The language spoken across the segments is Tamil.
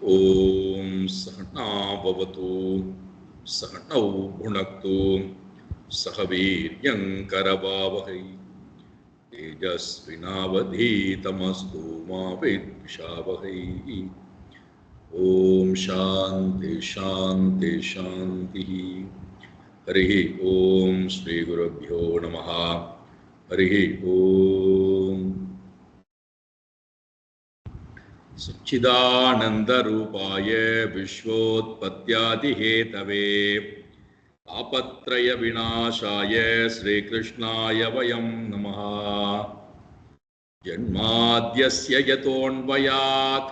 ஓம் சகனா பவது சகனௌ புனக்து சக வீர்யங்கரவாவகை தேஜஸ்வினாவதீதமஸ்து மா வித்விஷாவகை. ஓம் சாந்தி சாந்தி சாந்தி. ஹரி ஓம் ஸ்ரீ குருப்யோ நமஹ. ஹரி ஓம். सच्चिदानन्दरूपाय विश्वोत्पत्त्यादिहेतवे तापत्रयविनाशाय श्रीकृष्णाय वयं नमः. जन्माद्यस्य यतोऽन्वयात्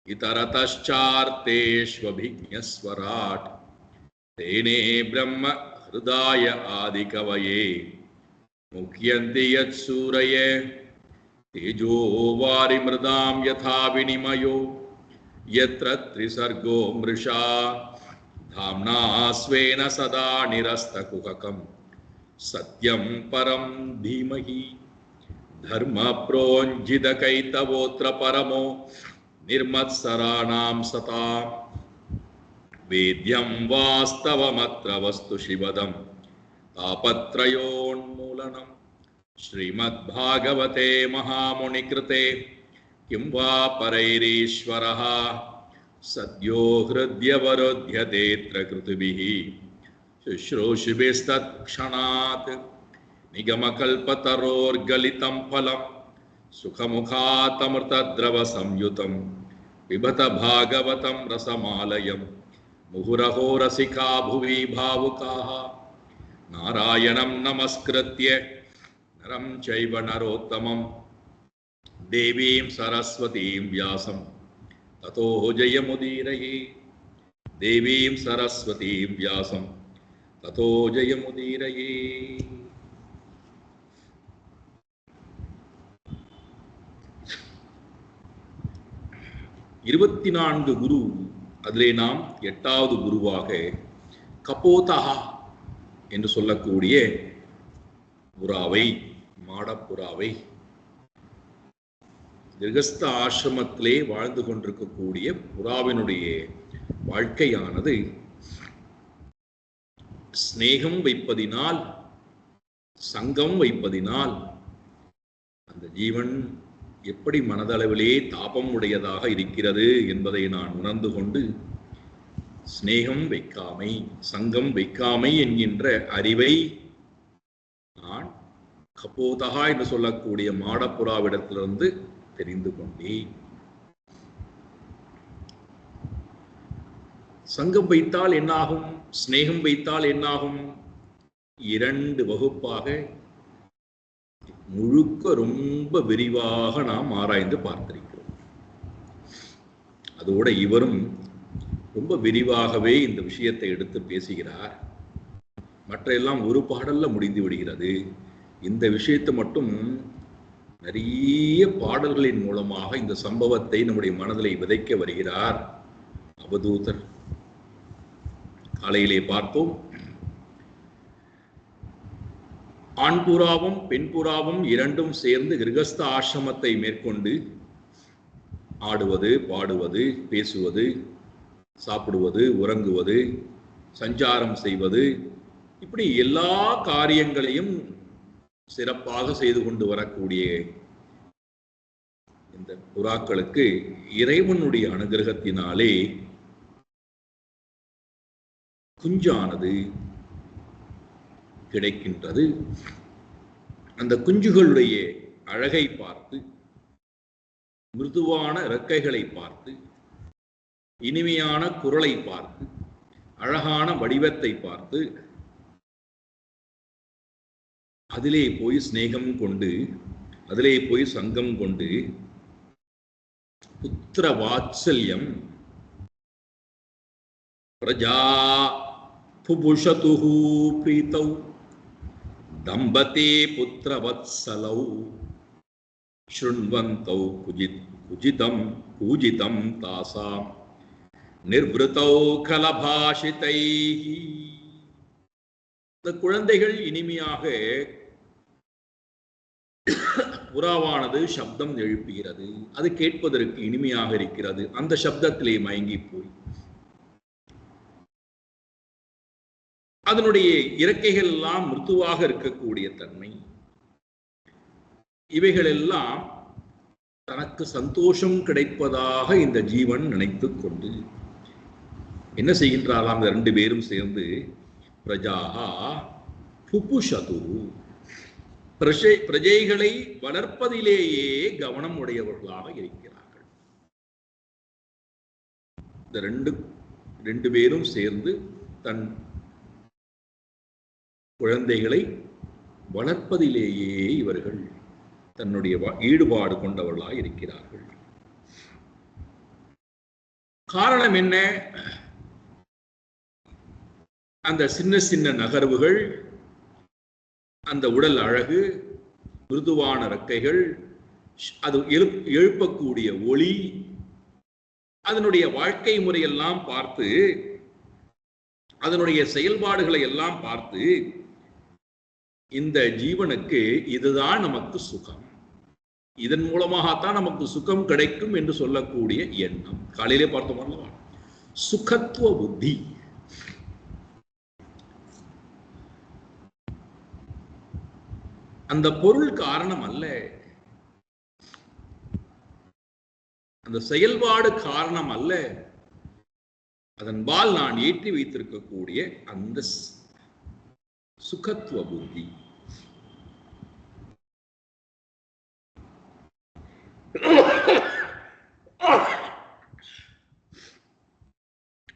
इतरतश्चार्तेष्वभिज्ञस्वराट् तेने ब्रह्म हृदाय आदिकवये मुह्यन्ति यत्सूरये तेजो वारिमृदां यथा विनिमयो यत्र त्रिसर्गो मृषा धाम्ना स्वेन सदा निरस्तकुहकं सत्यं परं धीमहि. धर्मप्रोज्झितकैतवोऽत्र परमो निर्मत्सराणां सतां वेद्यं वास्तवमत्र वस्तु शिवदं तापत्रयोन्मूलनम्. श्रीमद्भागवते महामुनिकृते किं वा परैरीश्वरः सद्यो हृद्यवरुध्यतेऽत्र कृतिभिः शुश्रूषिभिस्तत्क्षणात् निगमकल्पतरोर्गलितं फलं सुखमुखातमृतद्रवसंयुतं पिबत भागवतं रसमालयं मुहुरहो रसिका भुवि भावुकाः. नारायणं नमस्कृत्य नरं चैव नरोत्तमं देवीं सरस्वतीं व्यासं ततो जयमुदीरये. देवीं सरस्वतीं व्यासं ततो जयमुदीरये. 24 குரு, அதிலே நாம் 8வது குருவாக கபோதஹா என்று சொல்லக்கூடிய புறாவை, மாடப்புறாவை, கிரகஸ்த ஆசிரமத்திலே வாழ்ந்து கொண்டிருக்கக்கூடிய புறாவினுடைய வாழ்க்கையானது ஸ்நேகம் வைப்பதினால், சங்கம் வைப்பதினால் அந்த ஜீவன் எப்படி மனதளவிலே தாபம் உடையதாக இருக்கிறது என்பதை நான் உணர்ந்து கொண்டு ஸ்நேகம் வைக்காமை, சங்கம் வைக்காமை என்கின்ற அறிவை நான் கபோதஹா என்று சொல்லக்கூடிய மாடப்புறாவிடத்திலிருந்து தெரிந்து கொண்டேன். சங்கம் வைத்தால் என்னாகும், ஸ்நேகம் வைத்தால் என்னாகும்? 2 வகுப்பாக முழுக்க ரொம்ப விரிவாக நாம் ஆராய்ந்து பார்த்திருக்கிறோம். அதோட இவரும் ரொம்ப விரிவாகவே இந்த விஷயத்தை எடுத்து பேசுகிறார். மற்ற எல்லாம் ஒரு பாடல்ல முடிந்து விடுகிறது. இந்த விஷயத்தை மட்டும் நிறைய பாடல்களின் மூலமாக இந்த சம்பவத்தை நம்முடைய மனதிலே விதைக்க வருகிறார் அவதூதர். காலையிலே பார்த்தோம், ஆண் புறாவும் பெண் புறாவும் இரண்டும் சேர்ந்து கிரகஸ்த ஆசிரமத்தை மேற்கொண்டு ஆடுவது, பாடுவது, பேசுவது, சாப்பிடுவது, உறங்குவது, சஞ்சாரம் செய்வது, இப்படி எல்லா காரியங்களையும் சிறப்பாக செய்து கொண்டு வரக்கூடிய இந்த புறாக்களுக்கு இறைவனுடைய அனுகிரகத்தினாலே குஞ்சானது கிடைக்கின்றது. அந்த குஞ்சுகளுடைய அழகை பார்த்து, மிருதுவான இறக்கைகளை பார்த்து, இனிமையான குரலை பார்த்து, அழகான வடிவத்தை பார்த்து அதிலே போய் ஸ்நேகம் கொண்டு, அதிலே போய் சங்கம் கொண்டு புத்திர வாத்சல்யம் பிரஜா புபுஷதுஹு பிரீதௌ தம்பதே புத்திரவத்சலௌ ஸ்ருண்வந்தௌ குஜிதம் பூஜிதம் தாசாம் நிர்வ்ருதௌ கலபாஷிதைஹி. இந்த குழந்தைகள் இனிமையாக புறாவானது சப்தம் எழுப்புகிறது. அது கேட்பதற்கு இனிமையாக இருக்கிறது. அந்த சப்தத்திலே மயங்கி போய் அதனுடைய இறக்கைகள் எல்லாம் மிருதுவாக இருக்கக்கூடிய தன்மை, இவைகள் எல்லாம் தனக்கு சந்தோஷம் கிடைப்பதாக இந்த ஜீவன் நினைத்து கொண்டு என்ன செய்கின்றாராம்? இந்த ரெண்டு பேரும் சேர்ந்து பிரஜாஹா புபுஷது, பிரஜைகளை வளர்ப்பதிலேயே கவனம் உடையவர்களாக இருக்கிறார்கள். இந்த ரெண்டு பேரும் சேர்ந்து தன் குழந்தைகளை வளர்ப்பதிலேயே இவர்கள் தன்னுடைய ஈடுபாடு கொண்டவர்களாக இருக்கிறார்கள். காரணம் என்ன? அந்த சின்ன சின்ன நகர்வுகள், அந்த உடல் அழகு, மிருதுவான இறக்கைகள், அது எழுப்பக்கூடிய ஒளி, அதனுடைய வாழ்க்கை முறையெல்லாம் பார்த்து, அதனுடைய செயல்பாடுகளை எல்லாம் பார்த்து இந்த ஜீவனுக்கு இதுதான் நமக்கு சுகம், இதன் மூலமாகத்தான் நமக்கு சுகம் கிடைக்கும் என்று சொல்லக்கூடிய எண்ணம். காலையிலே பார்த்தோம் அல்லவா, சுகத்துவ புத்தி. அந்த பொருள் காரணம் அல்ல, அந்த செயல்பாடு காரணம் அல்ல, அதன்பால் நான் ஏற்றி வைத்திருக்கக்கூடிய அந்த சுகத்துவ புத்தி.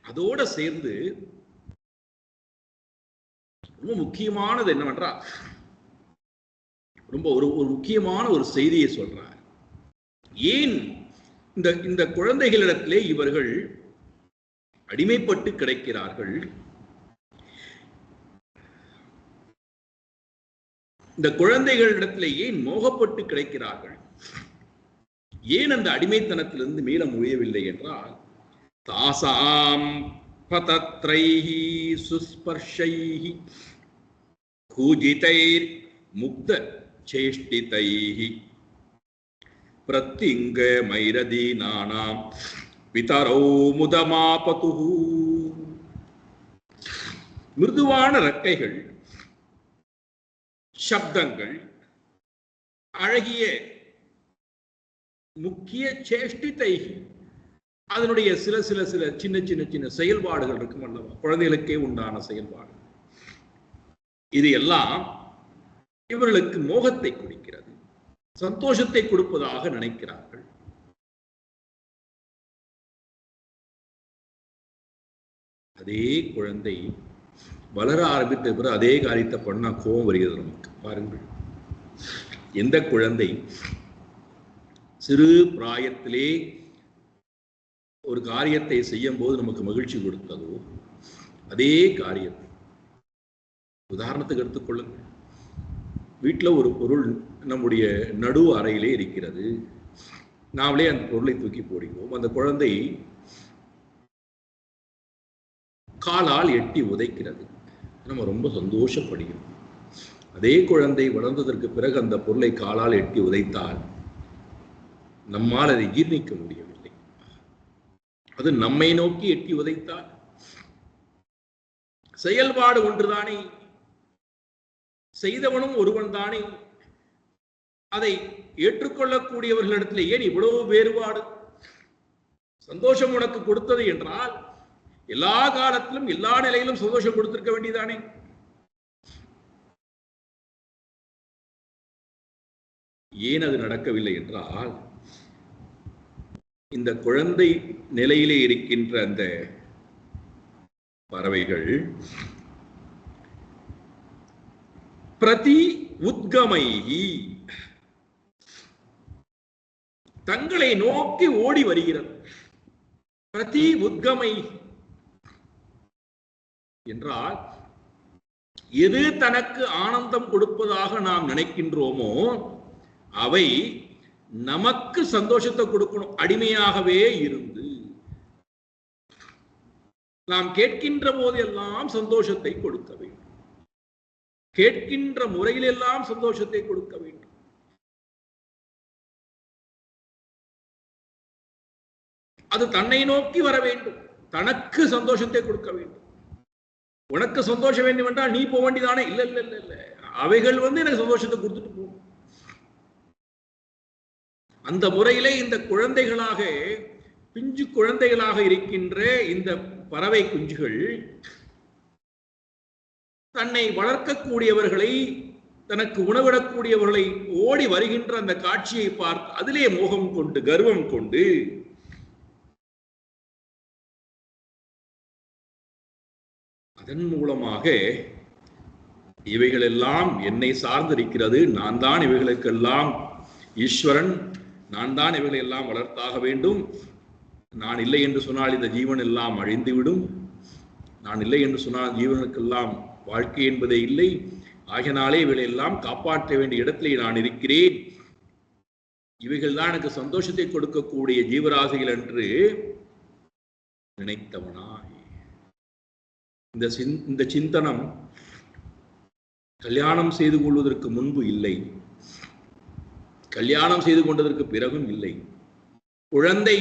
அதோட சேர்ந்து ரொம்ப முக்கியமானது என்னவென்றால், ரொம்ப ஒரு முக்கியமான ஒரு செய்தியை சொல்றார். ஏன் இந்த குழந்தைகளிடத்திலே இவர்கள் அடிமைப்பட்டு கிடைக்கிறார்கள்? இந்த குழந்தைகளிடத்திலே ஏன் மோகப்பட்டு கிடைக்கிறார்கள்? ஏன் அந்த அடிமைத்தனத்திலிருந்து மீள முடியவில்லை என்றால், தாசாம் பதத்ரைஹி சுஸ்பர்ஷைஹி கூஜிதைர் முக்த சேஷ்டிதைஹி பிரத்திங்க மைரதீனானாம் பிதரோ முதமாபதுஹு. மிருதுவான ரெக்கைகள், சப்தங்கள், அழகிய முக்கிய சேஷ்டிதைஹி, அதனுடைய சில சில சில சின்ன சின்ன சின்ன செயல்பாடுகள் இருக்கும் அல்லவா, குழந்தைகளுக்கே உண்டான செயல்பாடு. இது எல்லாம் இவர்களுக்கு மோகத்தை கொடுக்கிறது, சந்தோஷத்தை கொடுப்பதாக நினைக்கிறார்கள். அதே குழந்தை வளர ஆரம்பித்த பிறகு அதே காரியத்தை பண்ணா கோபம் வருகிறது நமக்கு. பாருங்கள், எந்த குழந்தை சிறு பிராயத்திலே ஒரு காரியத்தை செய்யும் போது நமக்கு மகிழ்ச்சி கொடுத்ததோ அதே காரியத்தை, உதாரணத்துக்கு எடுத்துக்கொள்ளுங்கள், வீட்டில் ஒரு பொருள் நம்முடைய நடு அறையிலே இருக்கிறது, நாமளே அந்த பொருளை தூக்கி போடுகிறோம். அந்த குழந்தை காலால் எட்டி உதைக்கிறது, நம்ம ரொம்ப சந்தோஷப்படுகிறோம். அதே குழந்தை வளர்ந்ததற்கு பிறகு அந்த பொருளை காலால் எட்டி உதைத்தால் நம்மால் அதை ஜீர்ணிக்க முடியவில்லை. அது நம்மை நோக்கி எட்டி உதைத்தால் செயல்பாடு ஒன்றுதானே, செய்தவனும் ஒருவன் தானே, அதை ஏற்றுக்கொள்ளக்கூடியவர்களிடத்தில் ஏன் இவ்வளவு வேறுபாடு? சந்தோஷம் உனக்கு கொடுத்தது என்றால் எல்லா காலத்திலும் எல்லா நிலையிலும் சந்தோஷம் கொடுத்திருக்க வேண்டியதானே? ஏன் அது நடக்கவில்லை என்றால், இந்த குழந்தை நிலையிலே இருக்கின்ற அந்த பறவைகள் பிரதி உத்கமைஹி, தங்களை நோக்கி ஓடி வருகிறது. பிரதி உத்கமை என்றால், எது தனக்கு ஆனந்தம் கொடுப்பதாக நாம் நினைக்கின்றோமோ அவை நமக்கு சந்தோஷத்தை கொடுக்கணும். அடிமையாகவே இருந்து நாம் கேட்கின்ற போதெல்லாம் சந்தோஷத்தை கொடுக்க வேண்டும், கேட்கின்ற முறையிலெல்லாம் சந்தோஷத்தை கொடுக்க வேண்டும். அது தன்னை நோக்கி வர வேண்டும், தனக்கு சந்தோஷத்தை கொடுக்க வேண்டும். உனக்கு சந்தோஷம் வேண்டும் என்றால் நீ போக வேண்டியதானே? இல்ல இல்ல இல்ல இல்ல, அவைகள் எனக்கு சந்தோஷத்தை கொடுத்துட்டு போகும். அந்த முறையிலே இந்த குழந்தைகளாக, பிஞ்சு குழந்தைகளாக இருக்கின்ற இந்த பறவை குஞ்சுகள் தன்னை வளர்க்கக்கூடியவர்களை, தனக்கு உணவிடக்கூடியவர்களை ஓடி வருகின்ற அந்த காட்சியை பார்த்து அதிலே மோகம் கொண்டு, கர்வம் கொண்டு அதன் மூலமாக இவைகளெல்லாம் என்னை சார்ந்திருக்கிறது, நான் தான் இவைகளுக்கெல்லாம் ஈஸ்வரன், நான் தான் இவைகளை எல்லாம் வளர்த்தாக வேண்டும், நான் இல்லை என்று சொன்னால் இந்த ஜீவன் எல்லாம் அழிந்துவிடும், நான் இல்லை என்று சொன்னால் ஜீவனுக்கெல்லாம் வாழ்க்கை என்பதே இல்லை, ஆகினாலே இவைகளை எல்லாம் காப்பாற்ற வேண்டிய இடத்திலே நான் இருக்கிறேன், இவைகள் தான் எனக்கு சந்தோஷத்தை கொடுக்கக்கூடிய ஜீவராசிகள் என்று நினைத்தவனாய் இந்த சிந்தனம் கல்யாணம் செய்து கொள்வதற்கு முன்பு இல்லை, கல்யாணம் செய்து கொண்டதற்கு பிறகும் இல்லை, குழந்தை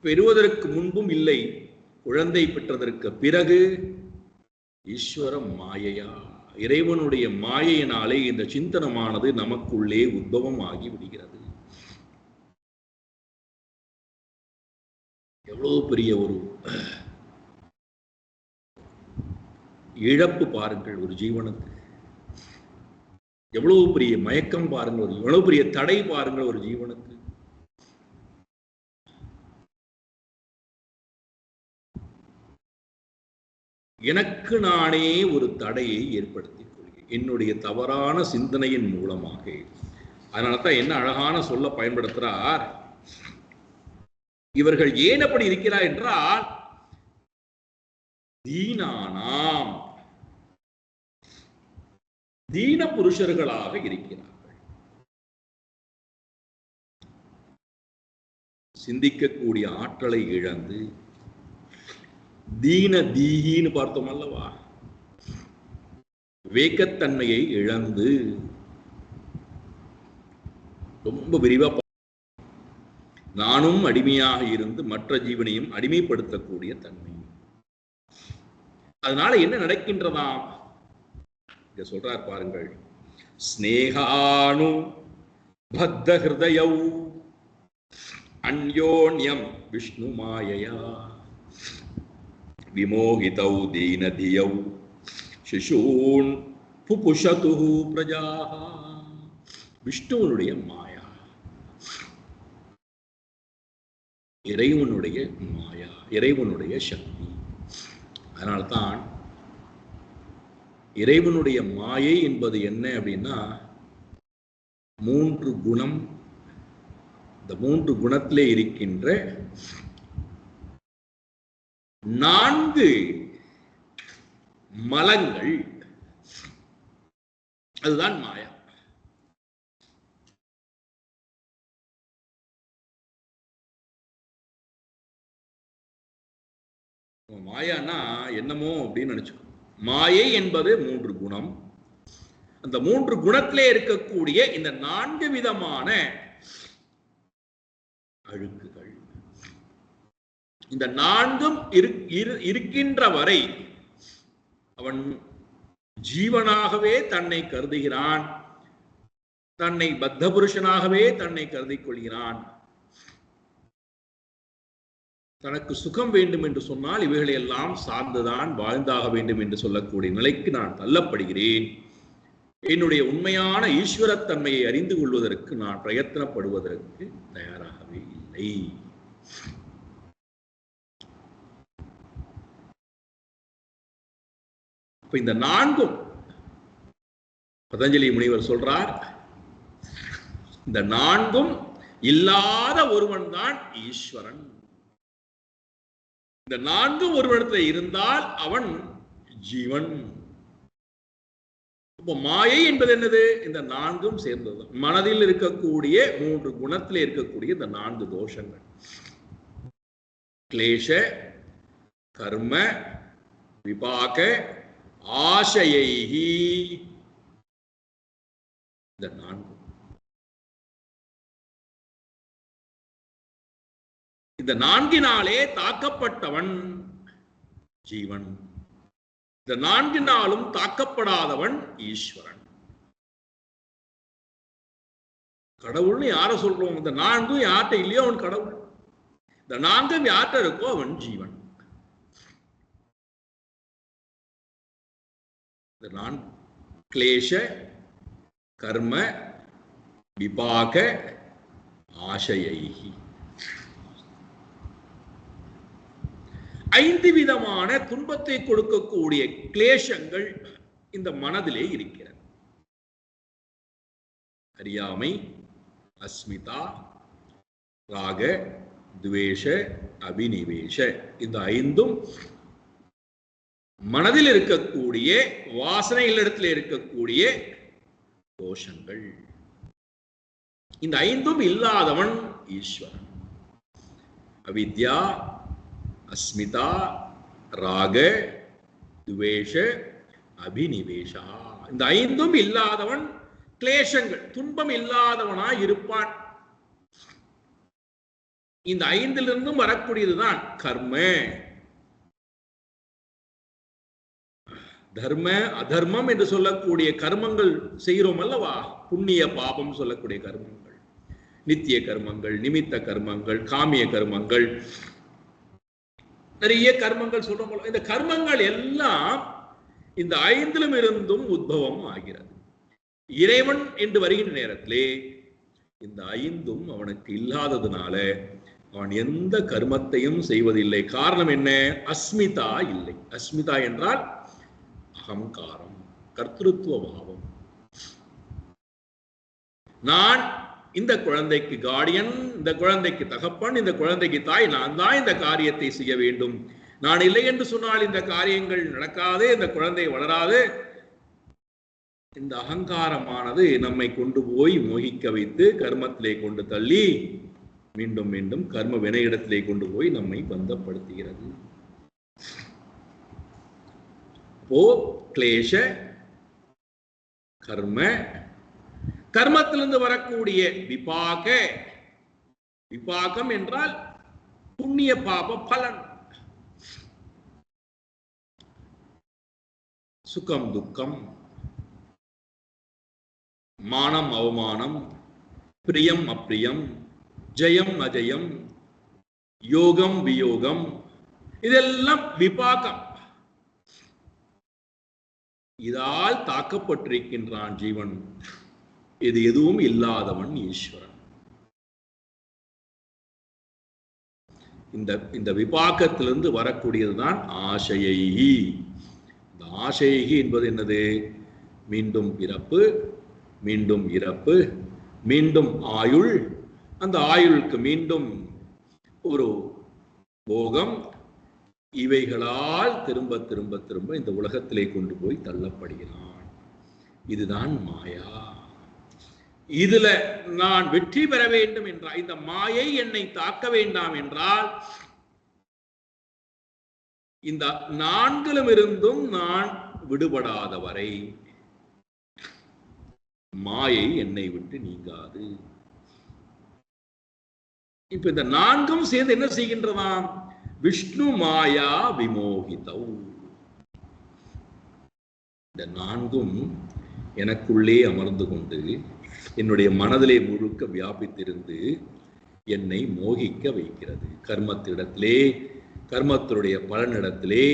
பெறுவதற்கு முன்பும் இல்லை, குழந்தை பெற்றதற்கு பிறகு ஈஸ்வர மாயையா, இறைவனுடைய மாயையினாலே இந்த சிந்தனமானது நமக்குள்ளே உத்பவம் ஆகி விடுகிறது. எவ்வளவு பெரிய ஒரு இழப்பு பாருங்கள் ஒரு ஜீவனுக்கு, எவ்வளவு பெரிய மயக்கம் பாருங்கள், எவ்வளவு பெரிய தடை பாருங்கள் ஒரு ஜீவனுக்கு. எனக்கு நானே ஒரு தடையை ஏற்படுத்திக் கொள்கிறேன் என்னுடைய தவறான சிந்தனையின் மூலமாக. அதனால்தான் என்ன அழகான சொல்ல பயன்படுத்துறார், இவர்கள் ஏன் அப்படி இருக்கிறார் என்றால் தீனானாம், தீன புருஷர்களாக இருக்கிறார்கள். சிந்திக்கக்கூடிய ஆற்றலை இழந்து, தீன தீகின்னு பார்த்தோம் அல்லவா, விவேகத்தன்மையை இழந்து, ரொம்ப விரிவா நானும் அடிமையாக இருந்து மற்ற ஜீவனையும் அடிமைப்படுத்தக்கூடிய தன்மை. அதனால என்ன நடக்கின்றதாம் இங்க சொல்றார் பாருங்கள், ஸ்நேகானு பத்த ஹிருதயௌ அன்யோன்யம் விஷ்ணு மாயையா விமோகிதௌ தீனதியௌ சிசூன் புபுஷதுஹு பிரஜாஹ. விஷ்ணுவனுடைய மாயா, இறைவனுடைய மாயா, இறைவனுடைய சக்தி. அதனால்தான் இறைவனுடைய மாயை என்பது என்ன அப்படின்னா, மூன்று குணம், இந்த மூன்று குணத்திலே இருக்கின்ற 4 மலங்கள், அதுதான் மாயா. மாயானா என்னமோ அப்படின்னு நினைச்சுக்கோ. மாயை என்பது 3 குணம். அந்த 3 குணத்திலே இருக்கக்கூடிய இந்த 4 விதமான அழுக்குகள், இந்த 4ம் இருக்கின்ற வரை அவன் ஜீவனாகவே தன்னை கருதுகிறான், தன்னை பத்த புருஷனாகவே தன்னை கருதிக் கொள்கிறான். தனக்கு சுகம் வேண்டும் என்று சொன்னால் இவைகளை எல்லாம் சார்ந்துதான் வாழ்ந்தாக வேண்டும் என்று சொல்லக்கூடிய நிலைக்கு நான் தள்ளப்படுகிறேன். என்னுடைய உண்மையான ஈஸ்வரத்தன்மையை அறிந்து கொள்வதற்கு நான் பிரயத்தனப்படுவதற்கு தயாராகவே இல்லை. இப்ப இந்த 4ம் பதஞ்சலி முனிவர் சொல்றார், இந்த 4ம் இல்லாத ஒருவன் தான் ஈஸ்வரன். இந்த 4 ஒருவனிடத்தில் இருந்தால் அவன் ஜீவன். இப்போ மாயை என்பது என்னது? இந்த 4ம் சேர்ந்தது. மனதில் இருக்கக்கூடிய 3 குணத்தில் இருக்கக்கூடிய இந்த 4 தோஷங்கள், கிளேஷ, கர்ம, விபாக, ஆசையைஹி, இந்த 4. இந்த நான்கினாலே தாக்கப்பட்டவன் ஜீவன், இந்த நான்கினாலும் தாக்கப்படாதவன் ஈஸ்வரன். கடவுள்னு யார சொல்றோம்? இந்த நான்கும் யார்கிட்ட இல்லையோ அவன் கடவுள். இந்த நான்கும் யார்கிட்ட இருக்கோ அவன் ஜீவன். இந்த நான் கிளேஷ கர்ம விபாக ஆசையைஹி, 5 விதமான துன்பத்தை கொடுக்கக்கூடிய கிளேஷங்கள் இந்த மனதிலே இருக்கிறது. அறியாமை, அஸ்மிதா, ராக, துவேஷ, அபினிவேஷ, இந்த 5ம் மனதில் இருக்கக்கூடிய வாசனைகளிடத்தில் இருக்கக்கூடிய தோஷங்கள். இந்த 5ம் இல்லாதவன் ஈஸ்வரன். அவித்யா, அஸ்மிதா, ராக, துவேஷ, அபினிவேஷா, இந்த 5ம் இல்லாதவன் கிளேஷங்கள், துன்பம் இல்லாதவனாய் இருப்பான். இந்த 5லிருந்தும் வரக்கூடியதுதான் கர்ம. தர்ம அதர்மம் என்று சொல்லக்கூடிய கர்மங்கள் செய்கிறோம் அல்லவா? புண்ணிய பாபம் சொல்லக்கூடிய கர்மங்கள், நித்திய கர்மங்கள், நிமித்த கர்மங்கள், காமிய கர்மங்கள், நிறைய கர்மங்கள் சொல்றோம். இந்த கர்மங்கள் எல்லாம் இந்த 5லும் இருந்தும் உத்பவம் ஆகிறது. இறைவன் என்று வருகின்ற நேரத்திலே இந்த 5ம் அவனுக்கு இல்லாததுனால அவன் எந்த கர்மத்தையும் செய்வதில்லை. காரணம் என்ன? அஸ்மிதா இல்லை. அஸ்மிதா என்றால் அகங்காரம், கர்த்திருத்துவ பாவம். நான் இந்த குழந்தைக்கு கார்டியன், இந்த குழந்தைக்கு தகப்பன், இந்த குழந்தைக்கு தாய், நான் தான் இந்த காரியத்தை செய்ய வேண்டும். நான் இல்லை என்று சொன்னால் இந்த காரியங்கள் நடக்காது, இந்த குழந்தை வளராது. இந்த அகங்காரமானது நம்மை கொண்டு போய் மோகிக்க வைத்து கர்மத்திலே கொண்டு தள்ளி மீண்டும் மீண்டும் கர்ம வினையிடத்திலே கொண்டு போய் நம்மை பந்தப்படுத்துகிறது. கிளேஷ கர்ம, கர்மத்திலிருந்து வரக்கூடிய விபாக, விபாகம் என்றால் புண்ணிய பாப பலன். சுகம் துக்கம், மானம் அவமானம், பிரியம் அப்பிரியம், ஜெயம் அஜயம், யோகம் வியோகம், இதெல்லாம் விபாகம். இதால் தாக்கப்பட்டிருக்கின்றான் ஜீவன். இது எதுவும் இல்லாதவன் ஈஸ்வரன். இந்த விபாகத்திலிருந்து வரக்கூடியதுதான் ஆசையைகி. இந்த ஆசையைகி என்பது என்னது? மீண்டும் பிறப்பு, மீண்டும் இறப்பு, மீண்டும் ஆயுள், அந்த ஆயுளுக்கு மீண்டும் ஒரு போகம், இவைகளால் திரும்ப திரும்ப திரும்ப இந்த உலகத்திலே கொண்டு போய் தள்ளப்படுகிறான். இதுதான் மாயா. இதுல நான் வெற்றி பெற வேண்டும் என்றால், இந்த மாயை என்னை தாக்க வேண்டாம் என்றால், இந்த 4லும் இருந்தும் நான் விடுபடாத வரை மாயை என்னை விட்டு நீங்காது. இப்ப இந்த 4ம் சேர்ந்து என்ன செய்கின்றதாம்? விஷ்ணு மாயா விமோகிதௌ. இந்த 4ம் எனக்குள்ளே அமர்ந்து கொண்டு என்னுடைய மனதிலே முழுக்க வியாபித்திருந்து என்னை மோகிக்க வைக்கிறது. கர்மத்திடத்திலே, கர்மத்தினுடைய பலனிடத்திலே,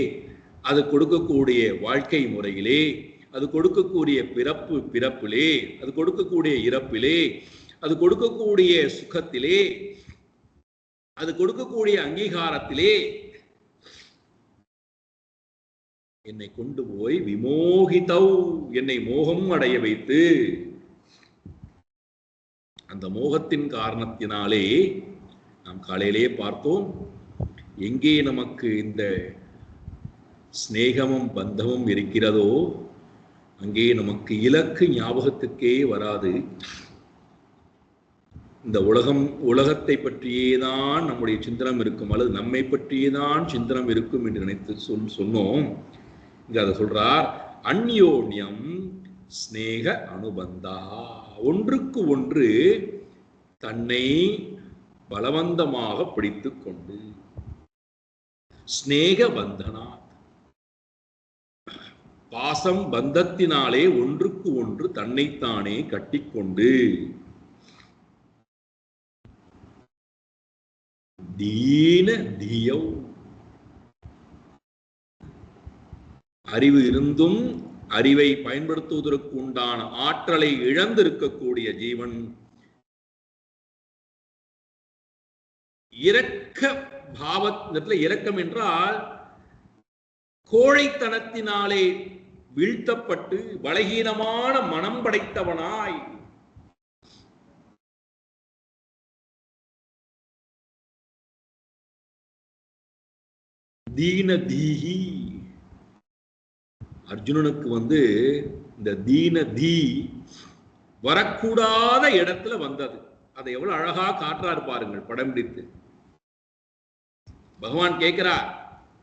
அது கொடுக்கக்கூடிய வாழ்க்கை முறையிலே, அது கொடுக்கக்கூடிய பிறப்பிலே, அது கொடுக்கக்கூடிய இறப்பிலே, அது கொடுக்கக்கூடிய சுகத்திலே, அது கொடுக்கக்கூடிய அங்கீகாரத்திலே என்னை கொண்டு போய் விமோகிதௌ, என்னை மோகம் அடைய வைத்து, அந்த மோகத்தின் காரணத்தினாலே நாம் காலையிலே பார்த்தோம், எங்கே நமக்கு இந்த ஸ்நேகமும் பந்தமும் இருக்கிறதோ அங்கே நமக்கு இலக்கு ஞாபகத்துக்கே வராது. இந்த உலகத்தை பற்றியேதான் நம்முடைய சிந்தனம் இருக்கும், அல்லது நம்மை பற்றியேதான் சிந்தனம் இருக்கும் என்று நினைத்து சொன்னோம். இங்க அதை சொல்றார், அந்யோன்யம் ஸ்நேக அனுபந்தா. ஒன்றுக்கு ஒன்று தன்னை பலவந்தமாக பிடித்துக் கொண்டு ஸ்நேக பந்தனா, பாசம் பந்தத்தினாலே ஒன்றுக்கு ஒன்று தன்னைத்தானே கட்டிக்கொண்டு தீன தீயோ, அறிவு இருந்தும் அறிவை பயன்படுத்துவதற்கு உண்டான ஆற்றலை இழந்திருக்கக்கூடிய ஜீவன் இரக்க பாவத்தில், இரக்கம் என்றால் கோழைத்தனத்தினாலே வீழ்த்தப்பட்டு பலகீனமான மனம் படைத்தவனாய் தீன தீஹி. அர்ஜுனனுக்கு இந்த தீன தீ வரக்கூடாத இடத்துல வந்தது. அதை எவ்வளவு அழகா காட்டுறாரு பாருங்கள் படம் பிடித்து. பகவான் கேட்கிறார்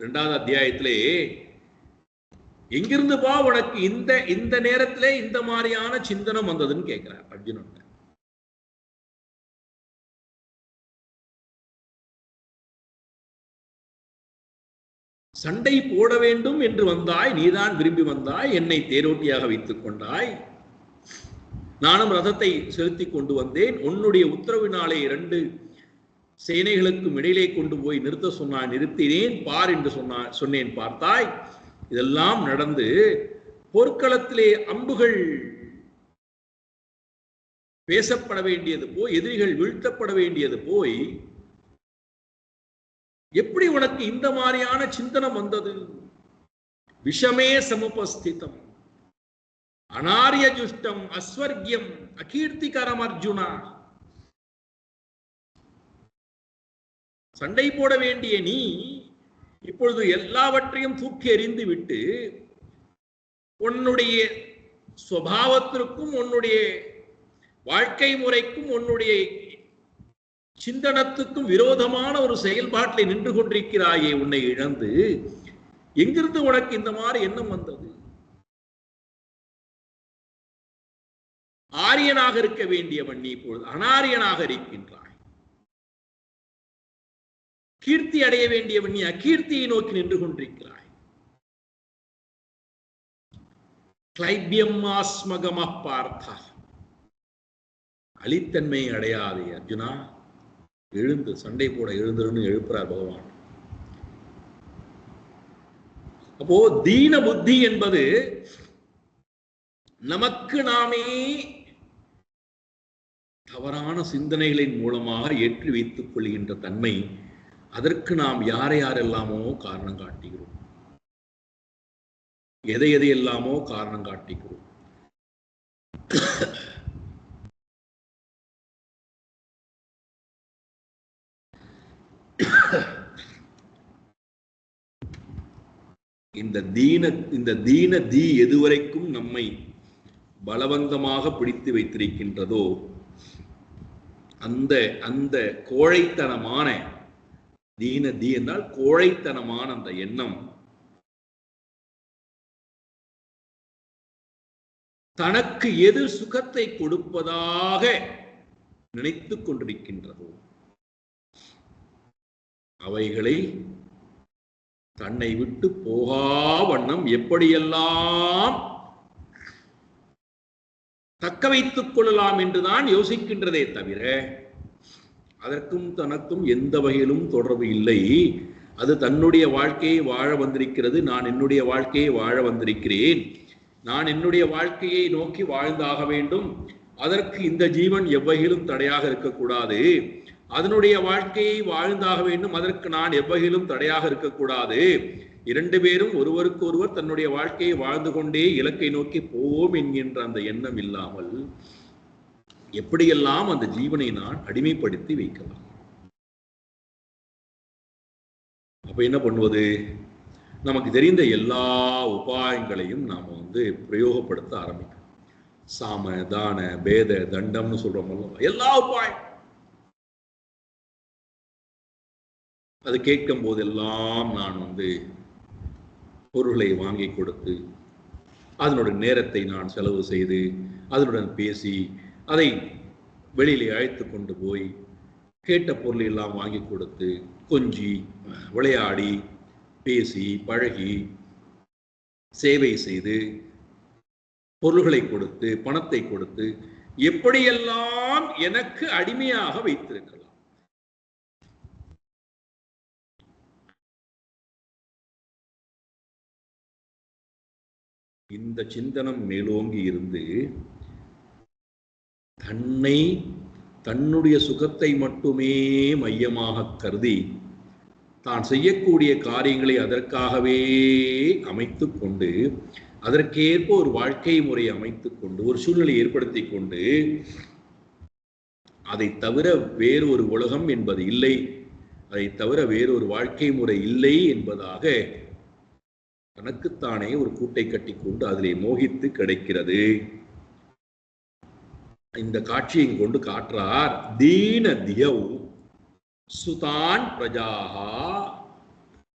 2வது அத்தியாயத்திலே, எங்கிருந்து பா உனக்கு இந்த நேரத்திலே இந்த மாதிரியான சிந்தனம் வந்ததுன்னு கேட்கிறார் அர்ஜுனன். சண்டை போட வேண்டும் என்று வந்தாய், நீதான் விரும்பி வந்தாய், என்னை தேரோட்டியாக வைத்துக் கொண்டாய், நானும் ரதத்தை செலுத்தி கொண்டு வந்தேன், உன்னுடைய உத்தரவினாலே 2 சேனைகளுக்கும் இடையிலே கொண்டு போய் நிறுத்த சொன்னாய், நிறுத்தினேன், பார் என்று சொன்னேன், பார்த்தாய். இதெல்லாம் நடந்து போர்க்களத்திலே அம்புகள் பேசப்பட வேண்டியது போய், எதிரிகள் வீழ்த்தப்பட வேண்டியது போய், எப்படி உனக்கு இந்த மாதிரியான சிந்தனம் வந்தது? விஷமே சமுபஸ்திதம் அனாரிய ஜுஷ்டம் அஸ்வர்கியம் அகீர்த்திகரம் அர்ஜுனா. சண்டை போட வேண்டிய நீ இப்பொழுது எல்லாவற்றையும் தூக்கி எறிந்து விட்டு உன்னுடைய சுபாவத்திற்கும் உன்னுடைய வாழ்க்கை முறைக்கும் உன்னுடைய சிந்தனத்துக்கும் விரோதமான ஒரு செயல்பாட்டில் நின்று கொண்டிருக்கிறாயே, உன்னை இழந்து எங்கிருந்து உனக்கு இந்த மாதிரி எண்ணம் வந்தது? ஆரியனாக இருக்க வேண்டியவன் நீ இப்பொழுது அனாரியனாக இருக்கின்றாய். கீர்த்தி அடைய வேண்டியவன் நீ அகீர்த்தியை நோக்கி நின்று கொண்டிருக்கிறாய். கிளைபியம் ஆஸ்மகம பார்த்தா, அலித்தன்மை அடையாதே அர்ஜுனா, எழுந்து சண்டை போட எழுந்துருன்னு எழுப்புறார் பகவான். அப்போ தீன புத்தி என்பது நமக்கு நாமே தவறான சிந்தனைகளின் மூலமாக ஏற்றி வைத்துக் கொள்கின்ற தன்மை. அதற்கு நாம் யாரெல்லாமோ காரணம் காட்டுகிறோம், எதையெல்லாமோ காரணம் காட்டுகிறோம். இந்த தீன தீ எதுவரைக்கும் நம்மை பலவந்தமாக பிடித்து வைத்திருக்கின்றதோ அந்த கோழைத்தனமான தீன தீ என்றால் கோழைத்தனமான அந்த எண்ணம் தனக்கு எது சுகத்தை கொடுப்பதாக நினைத்துக் கொண்டிருக்கின்றதோ அவைகளை தன்னை விட்டு போகா வண்ணம் எப்படியெல்லாம் தக்க வைத்துக் கொள்ளலாம் என்றுதான் யோசிக்கின்றதே தவிர அதற்கும் தனக்கும் எந்த வகையிலும் தொடர்பு இல்லை. அது தன்னுடைய வாழ்க்கையை வாழ வந்திருக்கிறது, நான் என்னுடைய வாழ்க்கையை வாழ வந்திருக்கிறேன், நான் என்னுடைய வாழ்க்கையை நோக்கி வாழ்ந்தாக வேண்டும், அதற்கு இந்த ஜீவன் எவ்வகையிலும் தடையாக இருக்கக்கூடாது, அதனுடைய வாழ்க்கையை வாழ்ந்தாக வேண்டும், அதற்கு நான் எவ்வகையிலும் தடையாக இருக்கக்கூடாது, 2 பேரும் ஒருவருக்கு ஒருவர் தன்னுடைய வாழ்க்கையை வாழ்ந்து கொண்டே இலக்கை நோக்கி போவோம் என்கின்ற அந்த எண்ணம் இல்லாமல் எப்படியெல்லாம் அந்த ஜீவனை நான் அடிமைப்படுத்தி வைக்கலாம். அப்ப என்ன பண்ணுவது? நமக்கு தெரிந்த எல்லா உபாயங்களையும் நாம பிரயோகப்படுத்த ஆரம்பிக்கணும். சாம தான பேத தண்டம்னு சொல்றோம், எல்லா உபாயம். அது கேட்கும் போதெல்லாம் நான் பொருளை வாங்கி கொடுத்து அதனுடைய நேரத்தை நான் செலவு செய்து அதனுடன் பேசி அதை வெளியிலே அழைத்து கொண்டு போய் கேட்ட பொருள் எல்லாம் வாங்கி கொடுத்து கொஞ்சி விளையாடி பேசி பழகி சேவை செய்து பொருள்களை கொடுத்து பணத்தை கொடுத்து எப்படியெல்லாம் எனக்கு அடிமையாக வைத்திருக்கலாம். இந்த சிந்தனம் மேலோங்கி இருந்து தன்னை தன்னுடைய சுகத்தை மட்டுமே மையமாக கருதி தான் செய்யக்கூடிய காரியங்களை அதற்காகவே அமைத்து கொண்டு அதற்கேற்ப ஒரு வாழ்க்கை முறையை அமைத்துக் கொண்டு ஒரு சூழ்நிலை ஏற்படுத்தி கொண்டு அதை தவிர வேறு ஒரு உலகம் என்பது இல்லை, அதை தவிர வேறொரு வாழ்க்கை முறை இல்லை என்பதாக தனக்குத்தானே ஒரு கூட்டை கட்டி கொண்டு அதிலே மோகித்து கிடைக்கிறது. இந்த காட்சியை கொண்டு காட்டுறார். தீன தியௌ சுதான் பிரஜாஹா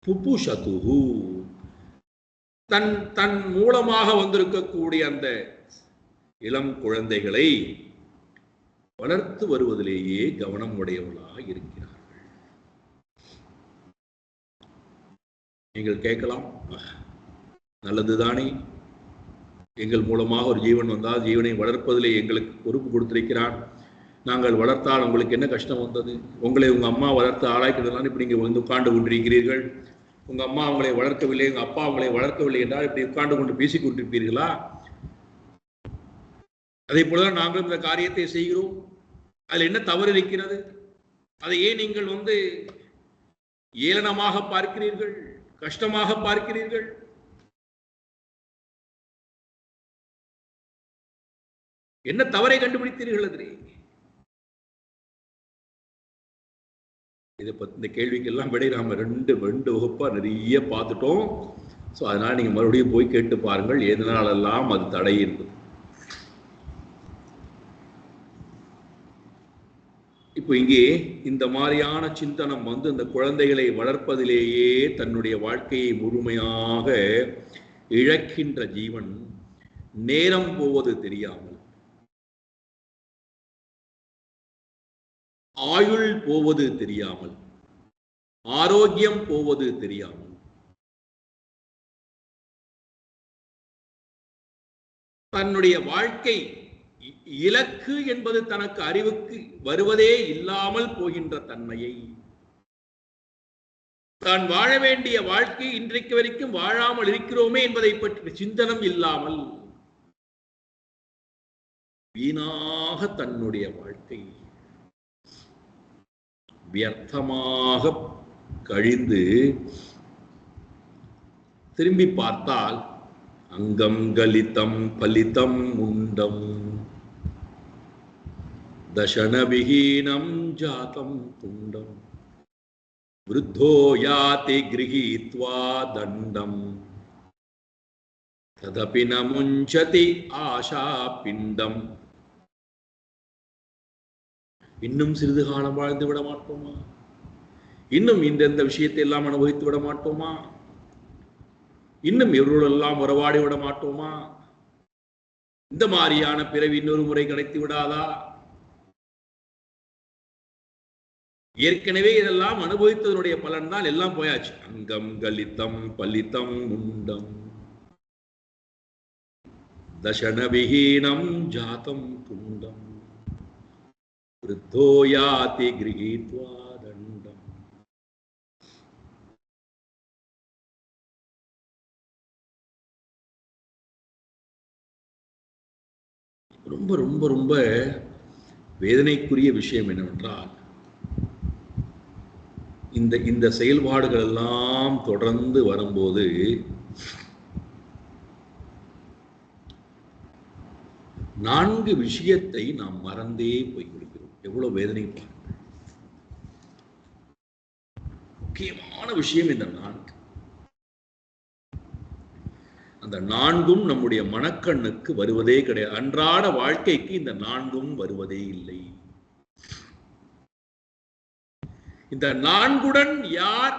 புபுஷதுஹு. தன் தன் மூலமாக வந்திருக்கக்கூடிய அந்த இளம் குழந்தைகளை வளர்த்து வருவதிலேயே கவனம் உடையவர்களாக இருக்கிறார்கள். நீங்கள் கேட்கலாம், நல்லதுதானே, எங்கள் மூலமாக ஒரு ஜீவன் வந்தால் ஜீவனை வளர்ப்பதிலே எங்களுக்கு பொறுப்பு கொடுத்திருக்கிறான், நாங்கள் வளர்த்தால் உங்களுக்கு என்ன கஷ்டம் வந்தது? உங்களை உங்க அம்மா வளர்த்து ஆளாக்கிறதுனால இப்படி நீங்க வந்து உட்கார்ந்து கொண்டிருக்கிறீர்கள். உங்க அம்மா அவங்களை வளர்க்கவில்லை, உங்க அப்பா அவங்களை வளர்க்கவில்லை என்றால் இப்படி உட்கார்ந்து கொண்டு பேசிக் கொண்டிருப்பீர்களா? அதே போலதான் நாங்களும் இந்த காரியத்தை செய்கிறோம். அதில் என்ன தவறு இருக்கிறது? அதை ஏன் நீங்கள் வந்து ஏளனமாக பார்க்கிறீர்கள், கஷ்டமாக பார்க்கிறீர்கள்? என்ன தவறை கண்டுபிடித்தீர்கள்? அதிலே இதை பத்தி இந்த கேள்விக்கெல்லாம் விடை நாம ரெண்டு வகுப்பா நிறைய பார்த்துட்டோம். ஸோ அதனால நீங்க மறுபடியும் போய் கேட்டு பாருங்கள் எதனாலெல்லாம் அது தடை என்பது. இப்போ இங்கே இந்த மாதிரியான சிந்தனம் வந்து இந்த குழந்தைகளை வளர்ப்பதிலேயே தன்னுடைய வாழ்க்கையை முழுமையாக இழக்கின்ற ஜீவன் நேரம் போவது தெரியாமல், ஆயுள் போவது தெரியாமல், ஆரோக்கியம் போவது தெரியாமல், தன்னுடைய வாழ்க்கை இலக்கு என்பது தனக்கு அறிவுக்கு வருவதே இல்லாமல் போகின்ற தன்மையை, தான் வாழ வேண்டிய வாழ்க்கை இன்றைக்கு வரைக்கும் வாழாமல் இருக்கிறோமே என்பதை பற்றி சிந்தனம் இல்லாமல் வீணாக தன்னுடைய வாழ்க்கை வியர்த்தமாக கழிந்து திரும்பி பார்த்தால் அங்கம் கலிதம் பலிதம் முண்டம் தசனவிஹீனம் ஜாதம் துண்டம் விருத்தோ யாதி கிரஹீத்வா தண்டம் ததபி ந முஞ்சதி ஆஷா பிண்டம். இன்னும் சிறிது காலம் வாழ்ந்து விட மாட்டோமா? இன்னும் இந்த விஷயத்தை எல்லாம் அனுபவித்து விட மாட்டோமா? இன்னும் இவர்களெல்லாம் உறவாடி விட மாட்டோமா? இந்த மாதிரியான பிறவி இன்னொரு முறை கிடைத்து விடாதா? ஏற்கனவே இதெல்லாம் அனுபவித்ததனுடைய பலன் தான் எல்லாம் போயாச்சு. அங்கம் கலிதம் பலிதம் முண்டம் தசனவிஹீனம் ஜாதம் துண்டம் விருத்தோ யாதி கிரஹீத்வா தண்டம். ரொம்ப ரொம்ப ரொம்ப வேதனைக்குரிய விஷயம் என்னவென்றால், இந்த செயல்பாடுகள் எல்லாம் தொடர்ந்து வரும்போது நான்கு விஷயத்தை நாம் மறந்தே போய் கொடுக்கிறோம். எவ்வளவு வேதனை பாருங்கள். முக்கியமான விஷயம் இந்த நான்கு. அந்த நான்கும் நம்முடைய மனக்கண்ணுக்கு வருவதே கிடையாது. அன்றாட வாழ்க்கைக்கு இந்த நான்கும் வருவதே இல்லை. இந்த நான்குடன் யார்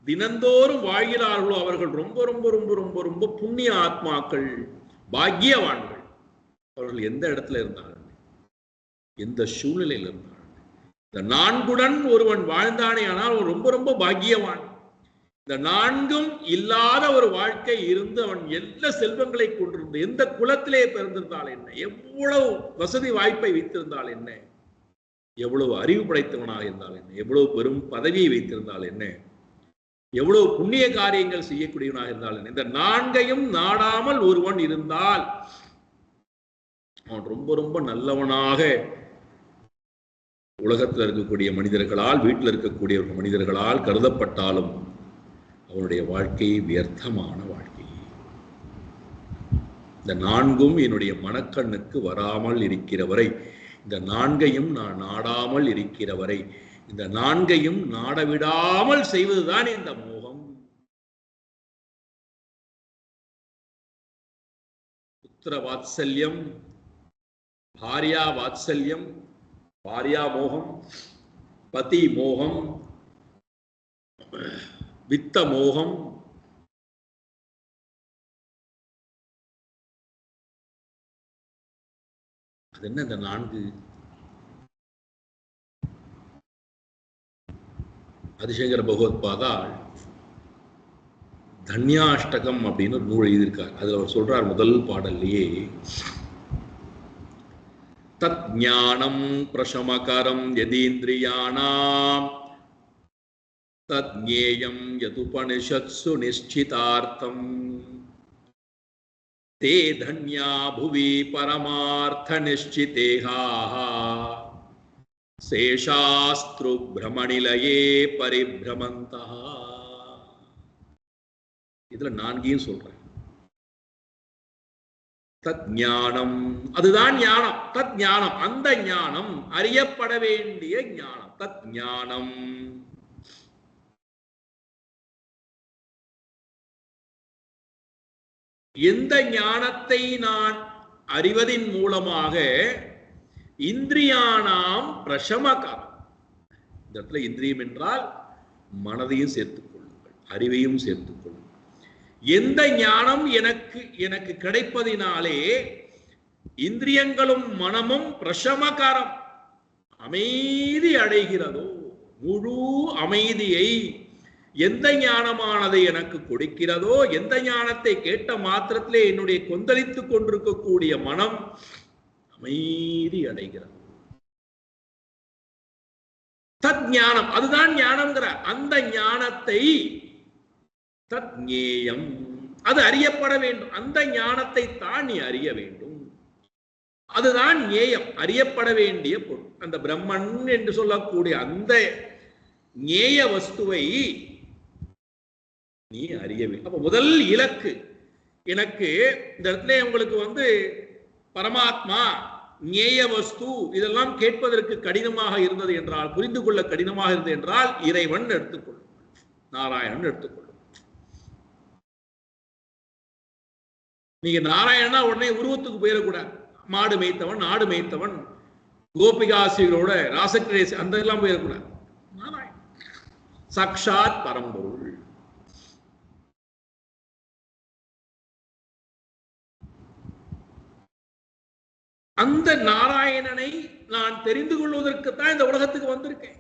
தினந்தோறும் வாழ்கிறார்களோ அவர்கள் ரொம்ப ரொம்ப ரொம்ப ரொம்ப ரொம்ப புண்ணிய ஆத்மாக்கள், பாக்கியவான்கள். அவர்கள் எந்த இடத்துல இருந்தார்கள், எந்த சூழ்நிலையில் இருந்தார்கள், இந்த நான்குடன் ஒருவன் வாழ்ந்தானே ஆனால் அவன் ரொம்ப ரொம்ப பாக்கியவான். இந்த நான்கும் இல்லாத ஒரு வாழ்க்கை இருந்து அவன் எல்லா செல்வங்களை கொண்டிருந்த, எந்த குலத்திலே பிறந்திருந்தால் என்ன, எவ்வளவு வசதி வாய்ப்பை வைத்திருந்தால் என்ன, எவ்வளவு அறிவு படைத்தவனாக இருந்தால் என்ன, எவ்வளவு பெரும் பதவியை வைத்திருந்தால் என்ன, எவ்வளவு புண்ணிய காரியங்கள் செய்யக்கூடியவனாக இருந்தால் என்ன, இந்த நான்கையும் நாடாமல் ஒருவன் இருந்தால் அவன் ரொம்ப ரொம்ப நல்லவனாக உலகத்தில் இருக்கக்கூடிய மனிதர்களால், வீட்டில் இருக்கக்கூடிய மனிதர்களால் கருதப்பட்டாலும் அவனுடைய வாழ்க்கை வியர்த்தமான வாழ்க்கை. இந்த நான்கும் என்னுடைய மனக்கண்ணுக்கு வராமல் இருக்கிற வரை, இந்த நான்கையும் நான் நாடாமல் இருக்கிற வரை, இந்த நான்கையும் நாடவிடாமல் செய்வதுதான் இந்த மோகம். புத்திர வாத்சல்யம், பாரியா வாத்சல்யம், பாரியா மோகம், பதி மோகம், வித்த மோகம், அது என்ன இந்த நான்கு? ஆதிசங்கர பகவத்பாதா தன்யாஷ்டகம் அப்படின்னு ஒரு நூல் எழுதியிருக்கார். அதுல அவர் சொல்றார் முதல் பாடல்லையே, தத் ஞானம் பிரசமகரம் யதீந்திரியாணாம் தத் ஞேயம் யதுபனிஷத்சு நிஷ்சிதார்த்தம் தே தன்யா புவி பரமார்த்த நிஷ்சிதேஹாஹ சேஷாஸ்த்ரு பிரமணிலயே பரிப்ரமந்தஹ. இதுல நான்கையும் சொல்றேன். தத் ஞானம், அதுதான் ஞானம். தத் ஞானம், அந்த ஞானம், அறியப்பட வேண்டிய ஞானம். தத் ஞானம், எந்த ஞானத்தை நான் அறிவதின் மூலமாக இந்திரியானாம் பிரசமகாரம். இந்த இடத்துல இந்திரியம் என்றால் மனதையும் சேர்த்துக் கொள்ளுங்கள், அறிவையும் சேர்த்துக் கொள்ளுங்கள். எந்த ஞானம் எனக்கு கிடைப்பதினாலே இந்திரியங்களும் மனமும் பிரசமகாரம் அமைதி அடைகிறதோ, முழு அமைதியை எந்த ஞானமானது எனக்கு கொடுக்கிறதோ, எந்த ஞானத்தை கேட்ட மாத்திரத்திலே என்னுடைய கொந்தளித்துக் கொண்டிருக்கக்கூடிய மனம் அமைதி அடைகிறது. தத் ஞானம், அதுதான் ஞானம்ங்கிற அந்த ஞானத்தை தத் ஞேயம், அது அறியப்பட வேண்டும். அந்த ஞானத்தை தான் நீ அறிய வேண்டும். அதுதான் ஞேயம், அறியப்பட வேண்டிய பொருள். அந்த பிரம்மன் என்று சொல்லக்கூடிய அந்த ஞேய வஸ்துவை நீ அறிய வேண்டும். அப்ப முதல் இலக்கு எனக்கு இந்த இடத்துல உங்களுக்கு பரமாத்மா, ஞேய வஸ்து இதெல்லாம் கேட்பதற்கு கடினமாக இருந்தது என்றால், புரிந்து கொள்ள கடினமாக இருந்தது என்றால், இறைவன் எடுத்துக்கொள்ளும், நாராயணன் எடுத்துக்கொள்ளும். நீங்க நாராயணனா உடனே உருவத்துக்கு போயிடக்கூடாது. மாடு மேய்த்தவன், ஆடு மேய்த்தவன், கோபிகாசிகளோட ராசக்கிரேசி அந்த எல்லாம் போயிடக்கூடாது. நாராயணன் சாக்ஷாத் பரம்பொருள். அந்த நாராயணனை நான் தெரிந்து கொள்வதற்குத்தான் இந்த உலகத்துக்கு வந்திருக்கேன்.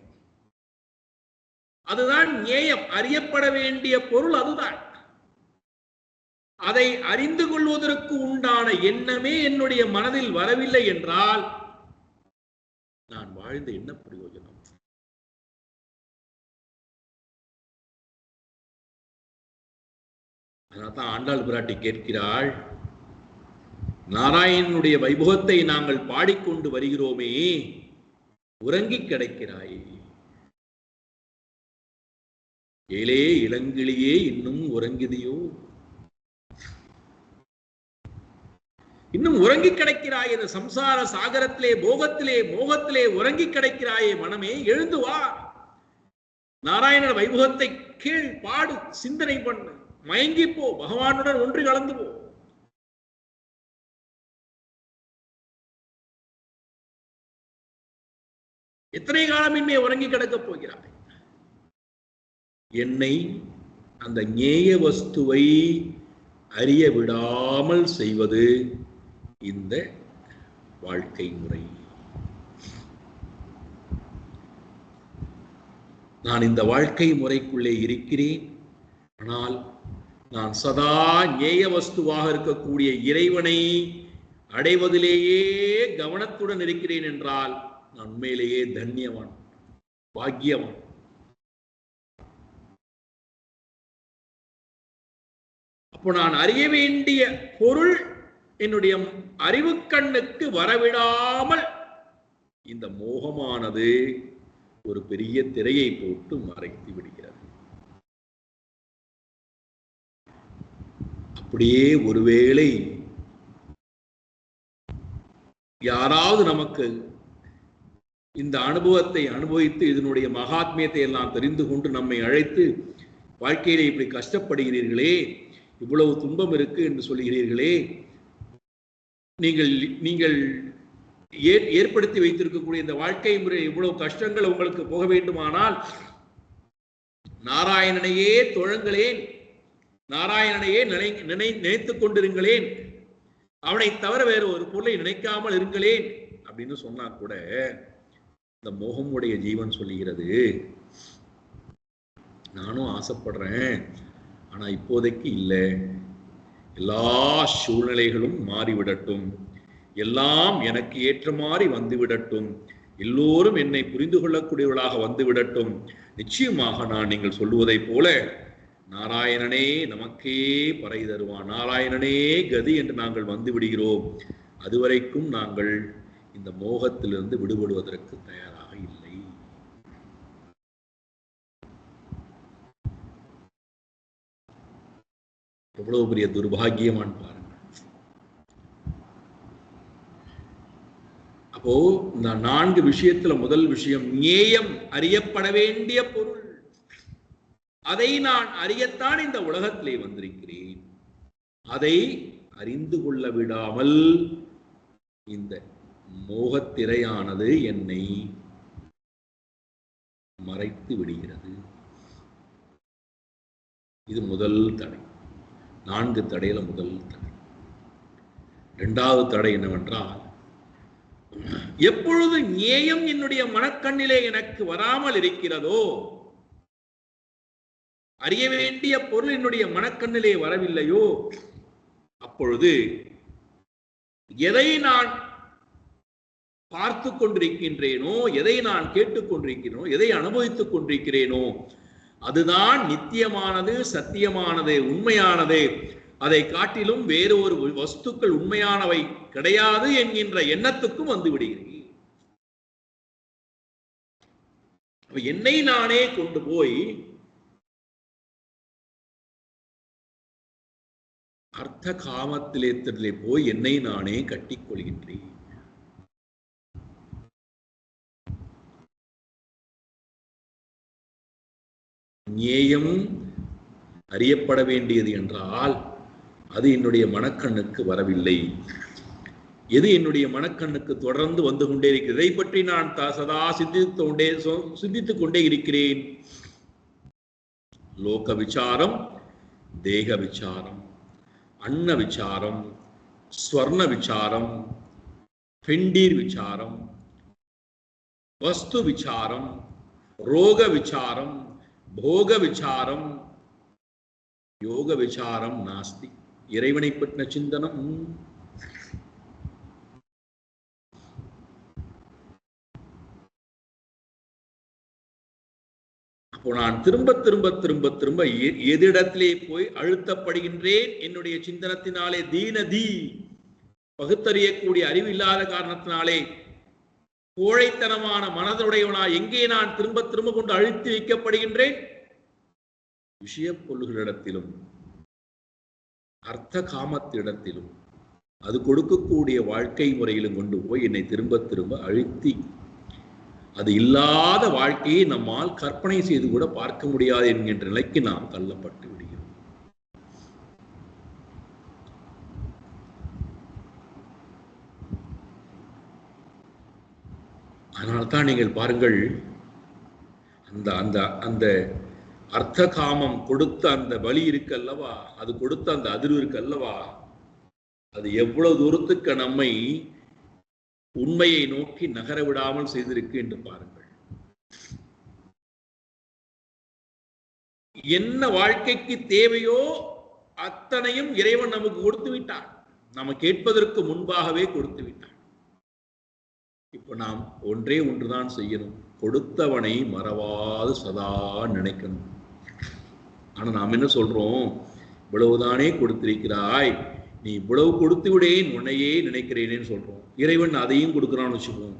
அதுதான் ஞேயம், அறியப்பட வேண்டிய பொருள் அதுதான். அதை அறிந்து கொள்வதற்கு உண்டான எண்ணமே என்னுடைய மனதில் வரவில்லை என்றால் நான் வாழ்ந்த என்ன பிரயோஜனம்? அதனால்தான் ஆண்டாள் பிராட்டி கேட்கிறாள், நாராயணனுடைய வைபவத்தை நாங்கள் பாடிக்கொண்டு வருகிறோமே, உறங்கி கிடக்கிறாய் ஏலே இளங்கிளியே, இன்னும் உறங்குதியோ? இன்னும் உறங்கி கிடக்கிறாய். இந்த சம்சார சாகரத்திலே, போகத்திலே, மோகத்திலே உறங்கி கிடக்கிறாயே மனமே, எழுந்து வா. நாராயணன் வைபவத்தை கீழ் பாடு, சிந்தனை பண்ணு, மயங்கி போ, பகவானுடன் ஒன்று கலந்து போ. எத்தனை காலம் இன்மே உறங்கி கிடக்கப் போகிறாய்? என்னை, அந்த ஞேய வஸ்துவை அறிய விடாமல் செய்வது இந்த வாழ்க்கை முறை. நான் இந்த வாழ்க்கை முறைக்குள்ளே இருக்கிறேன், ஆனால் நான் சதா ஞேய வஸ்துவாக இருக்கக்கூடிய இறைவனை அடைவதிலேயே கவனத்துடன் இருக்கிறேன் என்றால் நான் உண்மையிலேயே தன்யவான், பாக்கியவான். அப்போ நான் அறிய வேண்டிய பொருள் என்னுடைய அறிவு கண்ணுக்கு வரவிடாமல் இந்த மோகமானது ஒரு பெரிய திரையை போட்டு மறைத்து விடுகிறது. அப்படியே ஒருவேளை யாராவது நமக்கு இந்த அனுபவத்தை அனுபவித்து இதனுடைய மகாத்மியத்தை எல்லாம் தெரிந்து கொண்டு நம்மை அழைத்து, வாழ்க்கையிலே இப்படி கஷ்டப்படுகிறீர்களே, இவ்வளவு துன்பம் இருக்கு என்று சொல்கிறீர்களே, நீங்கள் ஏற்படுத்தி வைத்திருக்கக்கூடிய இந்த வாழ்க்கை முறை இவ்வளவு கஷ்டங்கள் உங்களுக்கு போக வேண்டுமானால் நாராயணனையே தொழுங்களேன், நாராயணனையே நினைத்துக் கொண்டிருங்களேன், அவனை தவிர வேறு ஒரு பொருளை நினைக்காமல் இருங்களேன் அப்படின்னு சொன்னா கூட இந்த மோகமுடைய ஜீவன் சொல்லுகிறது, நானும் ஆசைப்படுறேன், ஆனா இப்போதைக்கு இல்லை, எல்லா சூழ்நிலைகளும் மாறிவிடட்டும், எல்லாம் எனக்கு ஏற்ற மாதிரி வந்துவிடட்டும், எல்லோரும் என்னை புரிந்து கொள்ளக்கூடியவர்களாக வந்துவிடட்டும், நிச்சயமாக நான் நீங்கள் சொல்லுவதை போல நாராயணனே நமக்கே பறை தருவான், நாராயணனே கதி என்று நாங்கள் வந்து விடுகிறோம். அதுவரைக்கும் நாங்கள் இந்த மோகத்திலிருந்து விடுபடுவதற்கு தயாராக இல்லை. எவ்வளவு பெரிய துர்பாகியமான் பாருங்க. அப்போ இந்த 4 விஷயத்துல முதல் விஷயம் ஞேயம், அறியப்பட வேண்டிய பொருள், அதை நான் அறியத்தான் இந்த உலகத்திலே வந்திருக்கிறேன். அதை அறிந்து கொள்ள விடாமல் இந்த மோகத்திரையானது என்னை மறைத்து விடுகிறது. இது முதல் தடை. 4 தடையில முதல் தடை. 2வது தடை என்னவென்றால், எப்பொழுது ஞேயம் என்னுடைய மனக்கண்ணிலே எனக்கு வராமல் இருக்கிறதோ, அறிய வேண்டிய பொருள் என்னுடைய மனக்கண்ணிலே வரவில்லையோ, அப்பொழுது எதை நான் பார்த்து கொண்டிருக்கின்றேனோ, எதை நான் கேட்டுக்கொண்டிருக்கிறேனோ, எதை அனுபவித்துக் கொண்டிருக்கிறேனோ அதுதான் நித்தியமானது, சத்தியமானது, உண்மையானது, அதை காட்டிலும் வேறு ஒரு வஸ்துக்கள் உண்மையானவை கிடையாது என்கின்ற எண்ணத்துக்கும் வந்து விடுகிறேன். என்னை நானே கொண்டு போய் அர்த்த காமத்திலே போய் என்னை நானே கட்டிக்கொள்கின்றேன். ஞேயம் அறியப்பட வேண்டியது என்றால் அது என்னுடைய மனக்கண்ணுக்கு வரவில்லை. எது என்னுடைய மனக்கண்ணுக்கு தொடர்ந்து வந்து கொண்டே இருக்கிறது, இதை பற்றி நான் சதா சிந்தித்துக் கொண்டே இருக்கிறேன். லோக விசாரம், தேக விசாரம், அன்ன விசாரம், ஸ்வர்ண விசாரம், பெண்டீர் விசாரம், வஸ்து விசாரம், ரோக விசாரம், போக விசாரம், யோக விசாரம் நாஸ்தி. இறைவனை பற்றின சிந்தனம். அப்போ நான் திரும்ப திரும்ப திரும்ப திரும்ப எதிடத்திலே போய் அழுத்தப்படுகின்றேன். என்னுடைய சிந்தனத்தினாலே தீனதி பகுத்தறியக்கூடிய அறிவு இல்லாத காரணத்தினாலே கோழைத்தனமான மனதுடையவனா எங்கே நான் திரும்ப திரும்ப கொண்டு அழுத்தி வைக்கப்படுகின்றேன்? விஷய பொருள்களிடத்திலும் அர்த்த காமத்திடத்திலும் அது கொடுக்கக்கூடிய வாழ்க்கை முறையிலும் கொண்டு போய் என்னை திரும்ப திரும்ப அழுத்தி, அது இல்லாத வாழ்க்கையை நம்மால் கற்பனை செய்து கூட பார்க்க முடியாது என்கின்ற நிலைக்கு நாம் தள்ளப்பட்டு விடுகிறோம். அதனால்தான் நீங்கள் பாருங்கள், அந்த அந்த அந்த அர்த்த காமம் கொடுத்த அந்த வலி இருக்கு அல்லவா, அது கொடுத்த அந்த அதிர்வு இருக்கு அல்லவா, அது எவ்வளவு தூரத்துக்கு நம்மை உண்மையை நோக்கி நகர விடாமல் செய்திருக்கு என்று பாருங்கள். என்ன வாழ்க்கைக்கு தேவையோ அத்தனையும் இறைவன் நமக்கு கொடுத்து விட்டான். நம்ம கேட்பதற்கு முன்பாகவே கொடுத்து விட்டான். இப்ப நாம் ஒன்றே ஒன்றுதான் செய்யணும், கொடுத்தவனை மறவாது சதா நினைக்கணும். ஆனா நாம் என்ன சொல்றோம், இவ்வளவுதானே கொடுத்திருக்கிறாய், நீ இவ்வளவு கொடுத்து விடேன் உன்னையே நினைக்கிறேனேன்னு சொல்றோம். இறைவன் அதையும் கொடுக்கிறான்னு வச்சுப்போம்.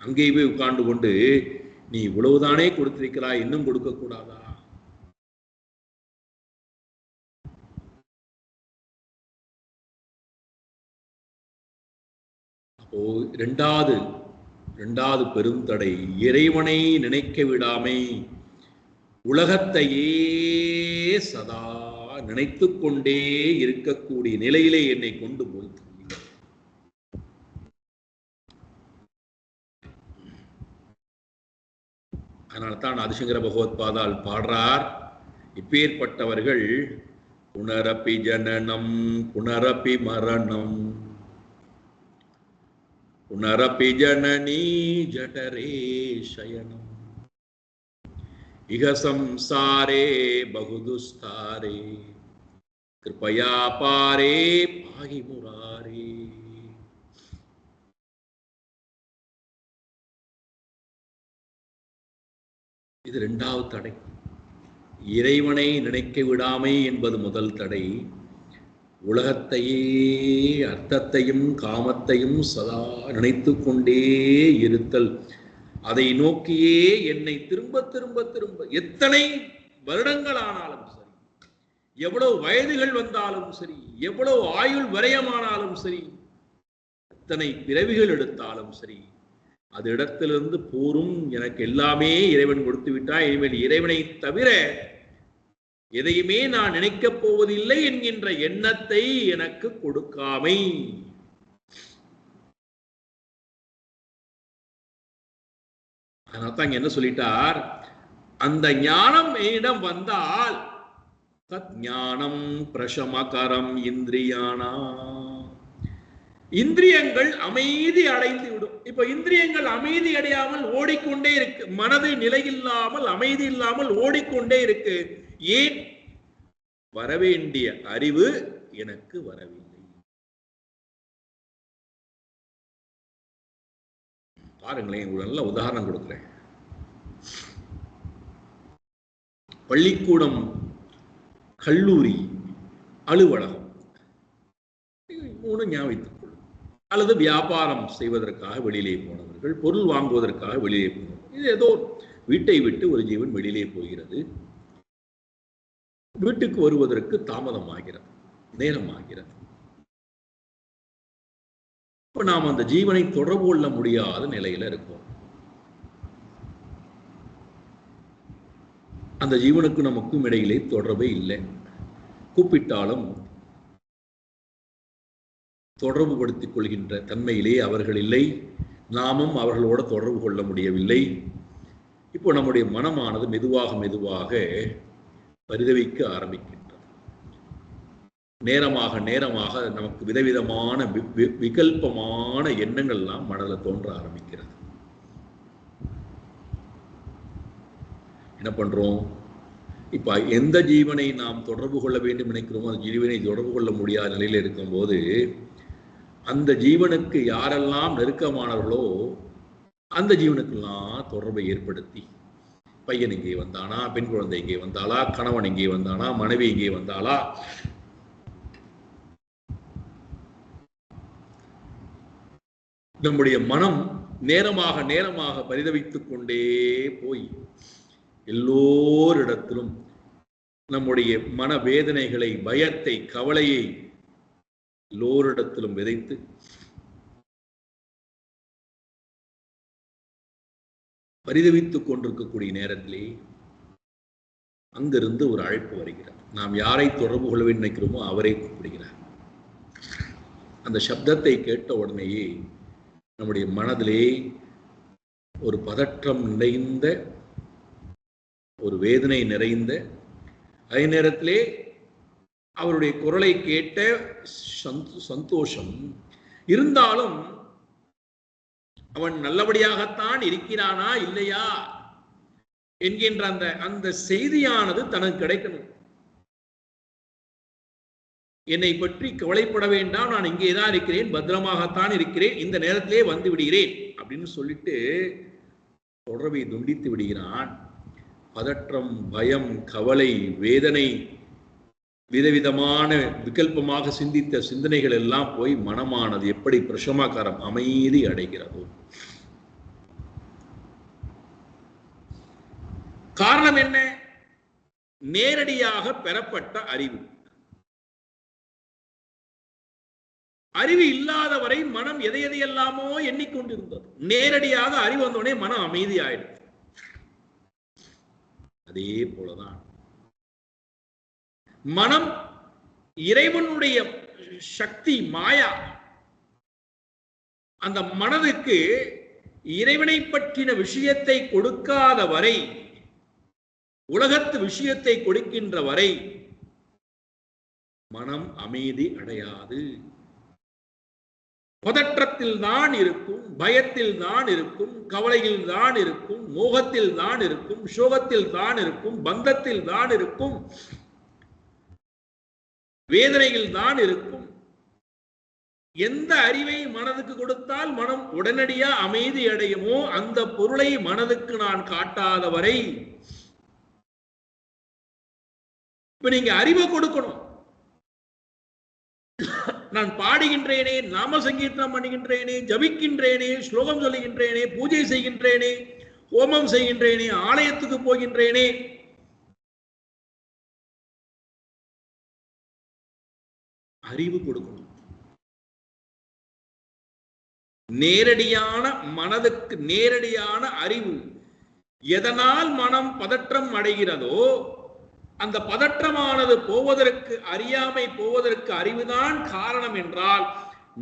அங்கே போய் உட்கார்ந்து கொண்டு நீ இவ்வளவுதானே கொடுத்திருக்கிறாய், இன்னும் கொடுக்க கூடாதா? அப்போ இரண்டாவது பெருந்தடை இறைவனை நினைக்க விடாமை, உலகத்தையே சதா நினைத்து கொண்டே இருக்கக்கூடிய நிலையிலே என்னை கொண்டு போய். அதனால்தான் ஆதிசங்கர பகவத் பாதால் பாடுறார், இப்பேற்பட்டவர்கள் புனரப்பி ஜனனம் புனரப்பி மரணம் புனரப்பி ஜனனி ஜடரே சயனம் இக சம்சாரே பகுதுஸ்தாரே கிருபயா பாரே பாகி முராரே. இது இரண்டாவது தடை. இறைவனை நினைக்க விடாமை என்பது முதல் தடை. உலகத்தையே அர்த்தத்தையும் காமத்தையும் சதா நினைத்து கொண்டே இருத்தல், அதை நோக்கியே என்னை திரும்ப திரும்ப திரும்ப எத்தனை வருடங்கள் ஆனாலும் சரி, எவ்வளவு வயதுகள் வந்தாலும் சரி, எவ்வளவு ஆயுள் விரயமானாலும் சரி, எத்தனை பிறவிகள் எடுத்தாலும் சரி, அது இடத்திலிருந்து போரும், எனக்கு எல்லாமே இறைவன் கொடுத்து விட்டாய், இனிமேல் இறைவனை தவிர எதையுமே நான் நினைக்கப் போவதில்லை என்கின்ற எண்ணத்தை எனக்கு கொடுக்காமை. அதனால்தான் என்ன சொல்லிட்டார், அந்த ஞானம் என்னிடம் வந்தால் தத் ஞானம் பிரசமகரம் இந்திரியானா, இந்திரியங்கள் அமைதி அடைந்து விடும். இப்ப இந்திரியங்கள் அமைதி அடையாமல் ஓடிக்கொண்டே இருக்கு, மனது நிலையில்லாமல் அமைதி இல்லாமல் ஓடிக்கொண்டே இருக்கு. ஏன்? வரவேண்டிய அறிவு எனக்கு வரவில்லை. பாருங்களேன், ஒரு நல்ல உதாரணம் கொடுக்கிறேன். பள்ளிக்கூடம், கல்லூரி, அலுவலகம், மூணு ஞாபகத்துக்கு, அல்லது வியாபாரம் செய்வதற்காக வெளியிலே போனவர்கள், பொருள் வாங்குவதற்காக வெளியிலே போனவர்கள், இது ஏதோ வீட்டை விட்டு ஒரு ஜீவன் வெளியிலே போகிறது. வீட்டுக்கு வருவதற்கு தாமதமாகிறது, நேரமாகிறது. இப்ப நாம் அந்த ஜீவனை தொடர்பு கொள்ள முடியாத நிலையில இருக்கோம். அந்த ஜீவனுக்கு நமக்கும் இடையிலே தொடர்பே இல்லை. கூப்பிட்டாலும் தொடர்பு படுத்திக் கொள்கின்ற தன்மையிலே அவர்கள் இல்லை, நாமும் அவர்களோட தொடர்பு கொள்ள முடியவில்லை. இப்போ நம்முடைய மனமானது மெதுவாக பரிதவிக்க ஆரம்பிக்கின்றது. நேரமாக நமக்கு விதவிதமான விகல்பமான எண்ணங்கள்லாம் மனதில் தோன்ற ஆரம்பிக்கிறது. என்ன பண்றோம்? இப்ப எந்த ஜீவனை நாம் தொடர்பு கொள்ள வேண்டும் நினைக்கிறோமோ அந்த ஜீவனை தொடர்பு கொள்ள முடியாத நிலையில் இருக்கும்போது, அந்த ஜீவனுக்கு யாரெல்லாம் நெருக்கமானவர்களோ அந்த ஜீவனுக்கெல்லாம் தொடர்பை ஏற்படுத்தி, பையன் இங்கே வந்தானா, பெண் குழந்தை இங்கே வந்தாளா, கணவன் இங்கே வந்தானா, மனைவி இங்கே வந்தாளா, நம்முடைய மனம் நேரமாக பரிதவித்துக் கொண்டே போய் எல்லோரிடத்திலும் நம்முடைய மனவேதனைகளை, பயத்தை, கவலையை எல்லோரிடத்திலும் விதைத்து பரிதவித்துக் கொண்டிருக்கக்கூடிய நேரத்திலே அங்கிருந்து ஒரு அழைப்பு வருகிறது. நாம் யாரை தொடர்பு கொள்ள நினைக்கிறோமோ அவரை கூப்பிடுகிறார். அந்த சப்தத்தை கேட்ட உடனேயே நம்முடைய மனதிலே ஒரு பதற்றம் நிறைந்த, ஒரு வேதனை நிறைந்த, அதே நேரத்திலே அவருடைய குரலை கேட்ட சந்தோஷம் இருந்தாலும், அவன் நல்லபடியாகத்தான் இருக்கிறானா இல்லையா என்கின்ற அந்த அந்த செய்தியானது தனக்கு கிடைக்கணும். என்னை பற்றி கவலைப்பட வேண்டாம், நான் இங்கேதான் இருக்கிறேன், பத்திரமாகத்தான் இருக்கிறேன், இந்த நேரத்திலே வந்து விடுகிறேன் அப்படின்னு சொல்லிட்டு தொடர்பை துண்டித்து விடுகிறான். பதற்றம், பயம், கவலை, வேதனை, விதவிதமான விகல்பமாக சிந்தித்த சிந்தனைகள் எல்லாம் போய் மனமானது எப்படி பிரசமாகாரம் அமைதி அடைகிறதோ. காரணம் என்ன? நேரடியாக பெறப்பட்ட அறிவு. அறிவு இல்லாத வரை மனம் எதையெல்லாமோ எண்ணிக்கொண்டிருந்தது. நேரடியாக அறிவு வந்தோடனே மனம் அமைதி ஆயிடுது. அதே போலதான் மனம் இறைவனுடைய சக்தி மாயா. அந்த மனதுக்கு இறைவனை பற்றின விஷயத்தை கொடுக்காத வரை, உலகத்து விஷயத்தை கொடுக்கின்ற வரை மனம் அமைதி அடையாது. பதற்றத்தில் தான் இருக்கும், பயத்தில் தான் இருக்கும், கவலையில் தான் இருக்கும், மோகத்தில் தான் இருக்கும், சோகத்தில் தான் இருக்கும், பந்தத்தில் தான் இருக்கும், வேதனையில் தான் இருக்கும். எந்த அறிவை மனதுக்கு கொடுத்தால் மனம் உடனடியா அமைதி அடையுமோ அந்த பொருளை மனதுக்கு நான் காட்டாத வரை. இப்ப நீங்க அறிவை கொடுக்கணும். நான் பாடுகின்றேனே, நாம சங்கீர்த்தனம் பண்ணுகின்றேனே, ஜபிக்கின்றேனே, ஸ்லோகம் சொல்லுகின்றேனே, பூஜை செய்கின்றேனே, ஹோமம் செய்கின்றேனே, ஆலயத்துக்கு போகின்றேனே, அறிவு கொடுக்கணும். நேரடியான மனதுக்கு நேரடியான அறிவு. எதனால் மனம் பதற்றம் அடைகிறதோ அந்த பதற்றமானது போவதற்கு, அறியாமை போவதற்கு அறிவுதான் காரணம் என்றால்,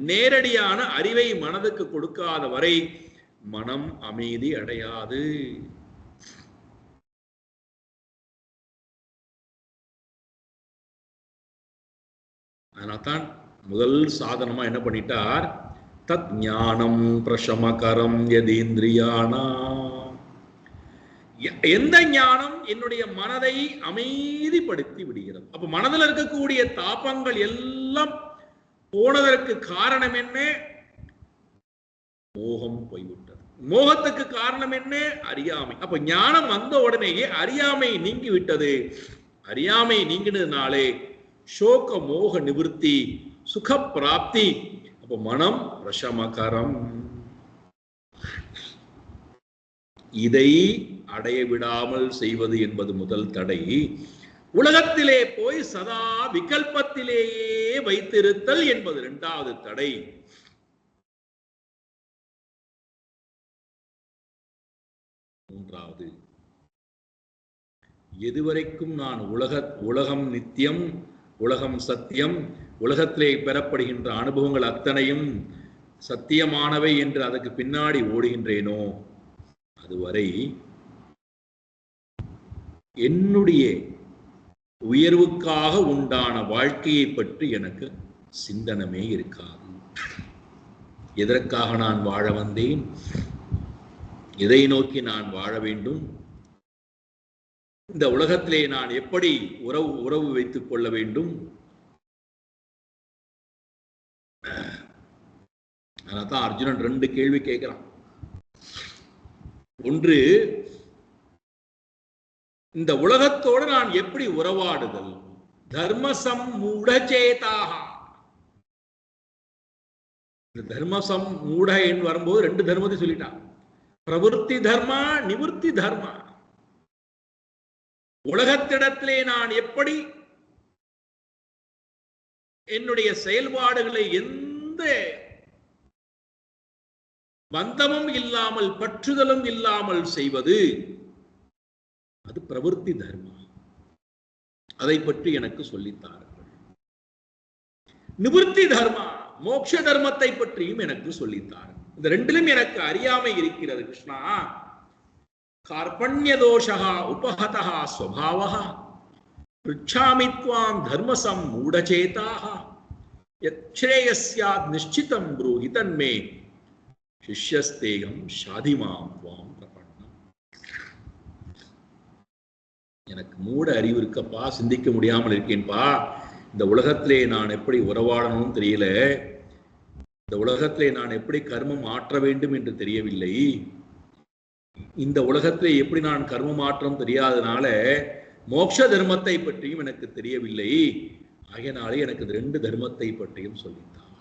நேரடியான அறிவை மனதுக்கு கொடுக்காத வரை மனம் அமைதி அடையாது. அதனால்தான் முதல் சாதனமா என்ன பண்ணிட்டார்? தத் ஞானம் பிரசமகரம் யதீந்திரியானா. எந்த ஞானம் என்னுடைய மனதை அமைதிப்படுத்தி விடுகிறது. அப்ப மனதில் இருக்கக்கூடிய தாபங்கள் எல்லாம் போனதற்கு காரணம் என்ன? மோகம் போய்விட்டது. மோகத்துக்கு காரணம் என்ன? அறியாமை. அப்ப ஞானம் வந்த உடனேயே அறியாமை நீங்கி விட்டது. அறியாமை நீங்கினதுனாலே சோக மோக நிவர்த்தி, சுக பிராப்தி. அப்ப மனம் பிரசமகரம். இதை அடைய விடாமல் செய்வது என்பது முதல் தடை. உலகத்திலே போய் சதா விகல்பத்திலேயே வைத்திருத்தல் என்பது இரண்டாவது தடை. மூன்றாவது, எதுவரைக்கும் நான் உலகம் நித்தியம், உலகம் சத்தியம், உலகத்திலே பெறப்படுகின்ற அனுபவங்கள் அத்தனையும் சத்தியமானவை என்று அதற்கு பின்னாடி ஓடுகின்றேனோ அதுவரை என்னுடைய உயர்வுக்காக உண்டான வாழ்க்கையை பற்றி எனக்கு சிந்தனமே இருக்காது. எதற்காக நான் வாழ வந்தேன், எதை நோக்கி நான் வாழ வேண்டும், இந்த உலகத்திலே நான் எப்படி உறவு வைத்துக் கொள்ள வேண்டும். அதனால்தான் அர்ஜுனன் 2 கேள்வி கேட்கிறான். ஒன்று, இந்த உலகத்தோடு நான் எப்படி உறவாடுதல்? தர்மசம் மூடச்சேதாக. இந்த தர்மசம் மூட என்று வரும்போது 2 தர்மத்தை சொல்லிட்டான். பிரவருத்தி தர்மா, நிவர்த்தி தர்மா. உலகத்திடத்திலே நான் எப்படி என்னுடைய செயல்பாடுகளை எந்த பந்தமும் இல்லாமல், பற்றுதலும் இல்லாமல் செய்வது, அது பிரவருத்தி தர்மா. அதை பற்றி எனக்கு சொல்லித்தார்கள். நிவர்த்தி தர்மா, மோட்ச தர்மத்தை பற்றியும் எனக்கு சொல்லித்தார்கள். இந்த 2லும் எனக்கு அறியாமை இருக்கிறது கிருஷ்ணா. கார்பண்ய தோஷா உபஹதா ஸ்வபாவஹ ப்ருச்சாமி த்வாம் தர்மசம் மூடசேதாக யச்ரேயஸ்யாத் நிஷ்சிதம் ப்ரூஹி தன்மே சிஷ்யஸ்தேகம் ஷாதிமாம் த்வாம் பிரபன்னம். எனக்கு மூட அறிவு இருக்கப்பா, சிந்திக்க முடியாமல் இருக்கேன்பா. இந்த உலகத்திலே நான் எப்படி உறவாடணும்னு தெரியல, இந்த உலகத்திலே நான் எப்படி கர்மம் ஆற்ற வேண்டும் என்று தெரியவில்லை, இந்த உலகத்திலே எப்படி நான் கர்மம் மாற்றம் தெரியாதனால மோட்ச தர்மத்தை பற்றியும் எனக்கு தெரியவில்லை. ஆகையினாலே எனக்கு 2 தர்மத்தை பற்றியும் சொல்லித்தான்.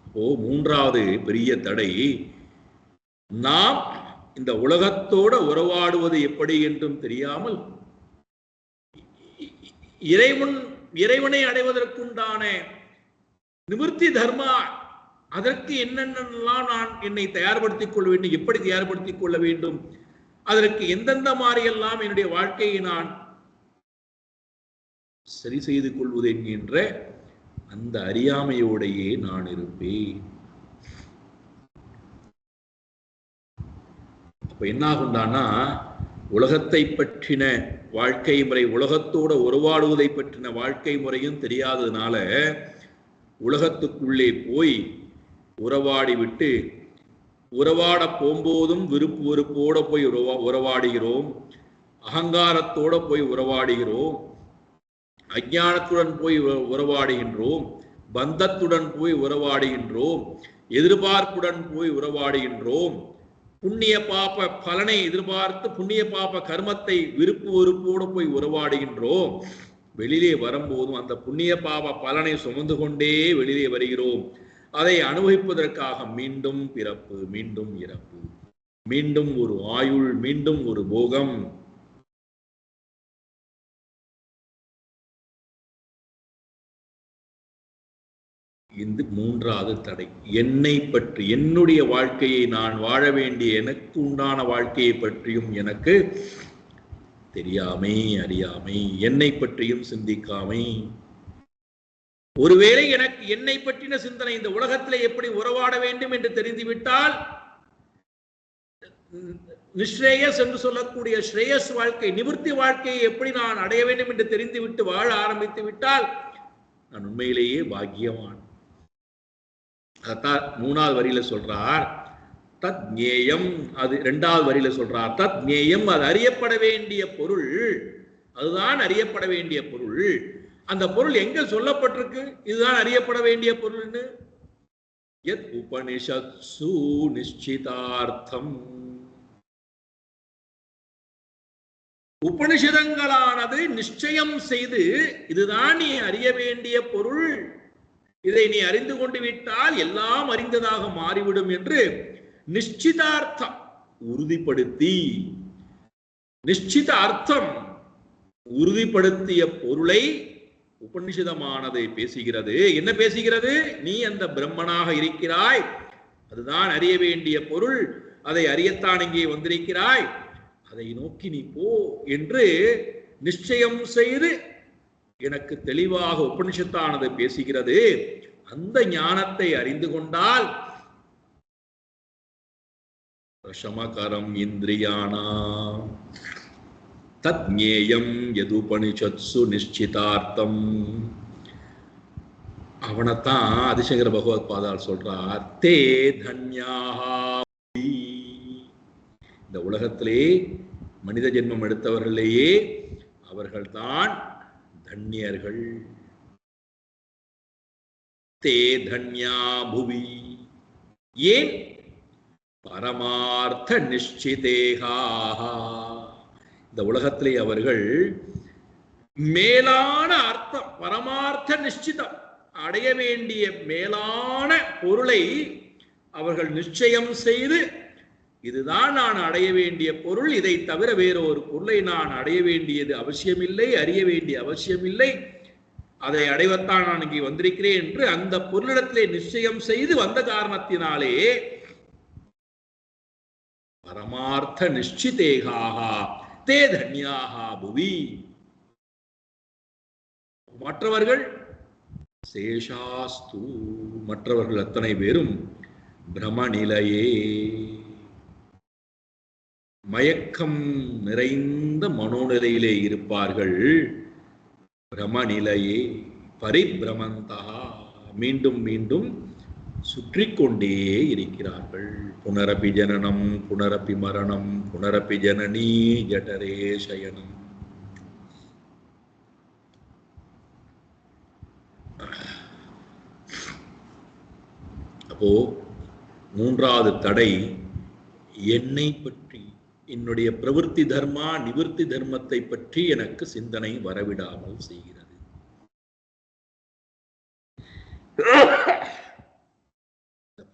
அப்போ மூன்றாவது பெரிய தடை, நாம் இந்த உலகத்தோட உறவாடுவது எப்படி என்றும் தெரியாமல் இறைவனை அடைவதற்குண்டான நிவர்த்தி தர்மா, அதற்கு என்னென்னலாம் நான் என்னை தயார்படுத்திக் கொள்ள வேண்டும், எப்படி தயார்படுத்திக் கொள்ள வேண்டும், அதற்கு எந்தெந்த மாதிரியெல்லாம் என்னுடைய வாழ்க்கையை நான் சரி செய்து கொள்வது என்கின்ற அந்த அறியாமையோடையே நான் இருப்பேன். அப்ப என்ன ஆகும்டானா, உலகத்தை பற்றின வாழ்க்கை முறை, உலகத்தோட உறவாடுவதை பற்றின வாழ்க்கை முறையும் தெரியாததுனால உலகத்துக்குள்ளே போய் உறவாடி விட்டு, உறவாட போகும்போதும் விருப்பு வெறுப்போட போய் உறவாடுகிறோம், அகங்காரத்தோட போய் உறவாடுகிறோம், அஞ்ஞானத்துடன் போய் உறவாடுகின்றோம், பந்தத்துடன் போய் உறவாடுகின்றோம், எதிர்பார்ப்புடன் போய் உறவாடுகின்றோம், புண்ணிய பாப பலனை எதிர்பார்த்து புண்ணிய பாப கர்மத்தை விருப்பு வெறுப்போடு போய் உறவாடுகின்றோம். வெளியிலே வரும்போதும் அந்த புண்ணிய பாப பலனை சுமந்து கொண்டே வெளியிலே வருகிறோம். அதை அனுபவிப்பதற்காக மீண்டும் பிறப்பு, மீண்டும் இறப்பு, மீண்டும் ஒரு ஆயுள், மீண்டும் ஒரு போகம். இந்த மூன்றாவது தடை, என்னை பற்றி, என்னுடைய வாழ்க்கையை, நான் வாழ வேண்டிய எனக்கு உண்டான வாழ்க்கையை பற்றியும் எனக்கு தெரியாமை, அறியாமை, என்னை பற்றியும் சிந்திக்காமை. ஒருவேளை எனக்கு என்னை பற்றின சிந்தனை, இந்த உலகத்தில் எப்படி உறவாட வேண்டும் என்று தெரிந்துவிட்டால், நிஸ்ரேயஸ் என்று சொல்லக்கூடிய ஸ்ரேயஸ் வாழ்க்கை, நிவர்த்தி வாழ்க்கையை எப்படி நான் அடைய வேண்டும் என்று தெரிந்துவிட்டு வாழ ஆரம்பித்து விட்டால் நான் உண்மையிலேயே பாக்கியவான். அதான் 3வது வரியில சொல்றார் தத் ஞேயம். அது 2வது வரியில சொல்றார் தத் ஞேயம், அது அறியப்பட வேண்டிய பொருள், அதுதான் அறியப்பட வேண்டிய பொருள். அந்த பொருள் எங்க சொல்லப்பட்டிருக்கு, இதுதான் அறியப்பட வேண்டிய பொருள்னு? யத் உபனிஷத்சு நிச்சிதார்த்தம். உபனிஷதங்களானது நிச்சயம் செய்து, இதுதான் நீ அறிய வேண்டிய பொருள், இதை நீ அறிந்து கொண்டு விட்டால் எல்லாம் அறிந்ததாக மாறிவிடும் என்று நிச்சிதார்த்தம் உறுதிப்படுத்தி, நிச்சித அர்த்தம் உறுதிப்படுத்திய பொருளை உபனிஷதமானது பேசுகிறது. என்ன பேசுகிறது? நீ அந்த பிரம்மனாக இருக்கிறாய், அதுதான் அறிய வேண்டிய பொருள், அதை அறியத்தான் இங்கே வந்திருக்கிறாய், அதை நோக்கி நீ போ என்று நிச்சயம் செய்து எனக்கு தெளிவாக உபனிஷத்தானது பேசுகிறது. அந்த ஞானத்தை அறிந்து கொண்டால் ரஷமகரம் இந்திரியாணாம் தத் ஞேயம் யதுபனிஷத்சு நிச்சிதார்த்தம். அவனைத்தான் ஆதிசங்கர பகவத் பாதால் சொல்றார், தே தன்யாஹா. இந்த உலகத்திலே மனித ஜென்மம் எடுத்தவர்களையே அவர்கள்தான் தன்யர்கள். தே தன்யா புவி. ஏன்? பரமார்த்த நிச்சிதேகாஹ. இந்த உலகத்திலே அவர்கள் மேலான அர்த்தம், பரமார்த்த நிச்சிதம், அடைய வேண்டிய மேலான பொருளை அவர்கள் நிச்சயம் செய்து, இதுதான் நான் அடைய வேண்டிய பொருள், இதை தவிர வேறொரு பொருளை நான் அடைய வேண்டியது அவசியமில்லை, அறிய வேண்டிய அவசியமில்லை, அதை அடைவத்தான் நான் இங்கே வந்திருக்கிறேன் என்று அந்த பொருளிடத்திலே நிச்சயம் செய்து வந்த காரணத்தினாலே பரமார்த்த நிச்சிதேகாஹா தே தன்யாஹா புவி. மற்றவர்கள் சேஷாஸ்து, மற்றவர்கள் அத்தனை பேரும் பிரமநிலையே, மயக்கம் நிறைந்த மனோநிலையிலே இருப்பார்கள். பிரமநிலையே பரிபிரமந்தா, மீண்டும் மீண்டும் சுற்றி கொண்டே இருக்கிறார்கள். புனரபி ஜனனம் புனரபி மரணம் புனரபி ஜனனி ஜடரே சயனம். அப்போ மூன்றாவது தடை என்னை பற்றி, என்னுடைய பிரவருத்தி தர்மா நிவர்த்தி தர்மத்தை பற்றி எனக்கு சிந்தனை வரவிடாமல் செய்கிறது.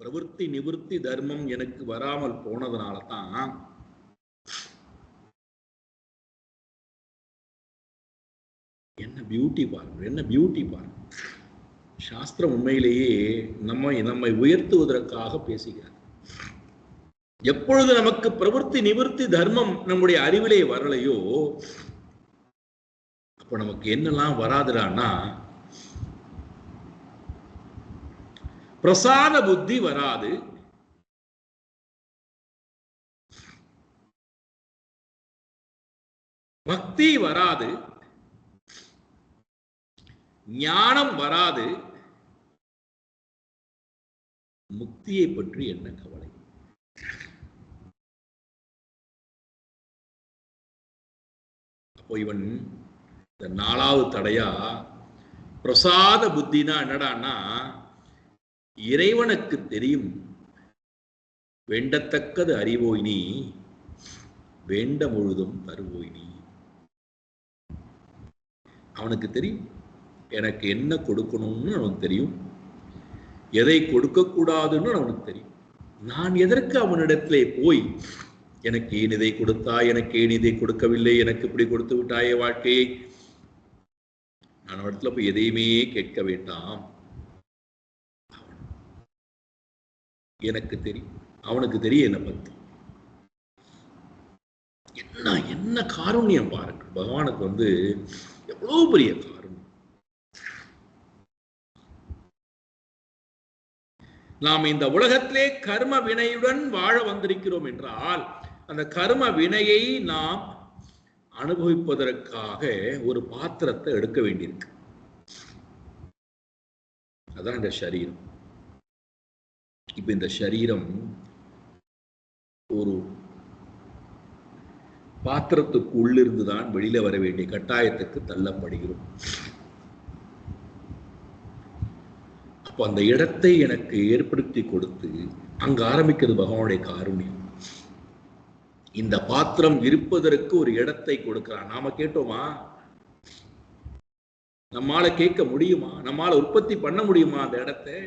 பிரவருத்தி நிவர்த்தி தர்மம் எனக்கு வராமல் போனதுனால தான் என்ன பியூட்டி பாருங்க, என்ன பியூட்டி பாருங்க. சாஸ்திரம் உண்மையிலேயே நம்மை உயர்த்துவதற்காக பேசுகிறார். எப்பொழுது நமக்கு பிரவருத்தி நிவர்த்தி தர்மம் நம்முடைய அறிவிலே வரலையோ அப்ப நமக்கு என்னெல்லாம் வராதுடான்னா, பிரசாத புத்தி வராது, பக்தி வராது, ஞானம் வராது, முக்தியை பற்றி என்ன கவலை? அப்போ இவன் இந்த நாலாவது தடையா பிரசாத புத்தினா என்னடான்னா, இறைவனுக்கு தெரியும் வேண்டத்தக்கது அறிவோய் நீ, வேண்ட முழுதும் தருவோய் நீ. அவனுக்கு தெரியும் எனக்கு என்ன கொடுக்கணும்னு அவனுக்கு தெரியும், எதை கொடுக்க கூடாதுன்னு அவனுக்கு தெரியும். நான் எதற்கு அவனிடத்திலே போய் எனக்கு ஏன் இதை கொடுத்தாய், எனக்கு ஏன் இதை கொடுக்கவில்லை, எனக்கு இப்படி கொடுத்து விட்டாயே வாழ்க்கையை, நான் அவனிடத்துல போய் எதையுமே கேட்க வேண்டாம். எனக்கு தெரியும், அவனுக்கு தெரியும் என்னை பத்தி. என்ன என்ன காருண்யம் பாருங்க, பகவானுக்கு எவ்வளவு பெரிய காருண்யம். நாம் இந்த உலகத்திலே கர்ம வினையுடன் வாழ வந்திருக்கிறோம் என்றால், அந்த கர்ம வினையை நாம் அனுபவிப்பதற்காக ஒரு பாத்திரத்தை எடுக்க வேண்டியிருக்கு. அதான் இந்த சரீரம். இப்ப இந்த சரீரம் ஒரு பாத்திரத்துக்கு உள்ளிருந்துதான் வெளியில வர வேண்டிய கட்டாயத்துக்கு தள்ளப்படுகிறோம். அப்ப அந்த இடத்தை எனக்கு ஏற்படுத்தி கொடுத்து அங்க ஆரம்பிக்கிறது பகவானுடைய காருண்யம். இந்த பாத்திரம் இருப்பதற்கு ஒரு இடத்தை கொடுக்கிறான். நாம கேட்டோமா? நம்மால கேட்க முடியுமா? நம்மால உற்பத்தி பண்ண முடியுமா அந்த இடத்தை?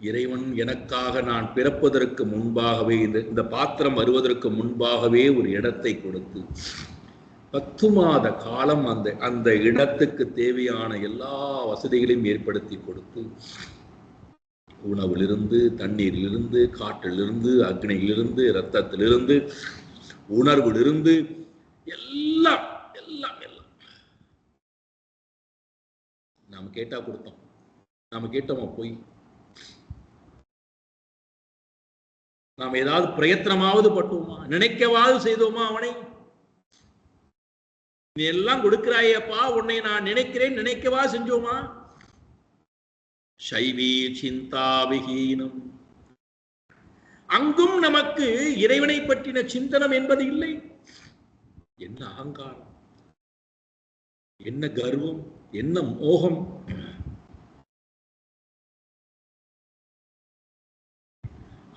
இறைவன் எனக்காக நான் பிறப்பதற்கு முன்பாகவே, இந்த பாத்திரம் வருவதற்கு முன்பாகவே ஒரு இடத்தை கொடுத்து 10 மாத காலம் அந்த இடத்துக்கு தேவையான எல்லா வசதிகளையும் ஏற்படுத்தி கொடுத்து, உணவிலிருந்து, தண்ணீரிலிருந்து, காற்றிலிருந்து, அக்னியிலிருந்து, இரத்தத்திலிருந்து, உணர்விலிருந்து எல்லாம் எல்லாம் எல்லாம் நாம கேட்டா கொடுத்தோம். நாம கேட்டோமா போய்? நாம் ஏதாவது பிரயத்தனமாவது பட்டோமா? நினைக்கவாது செய்தோமா அவனை? நீ எல்லாம் கொடுக்கிறாயப்பா, உன்னை நான் நினைக்கிறேன், நினைக்கவா செஞ்சோமா? சைவீ சிந்தாவிஹீனம். அங்கும் நமக்கு இறைவனை பற்றின சிந்தனம் என்பது இல்லை. என்ன அகங்காரம், என்ன கர்வம், என்ன மோகம்!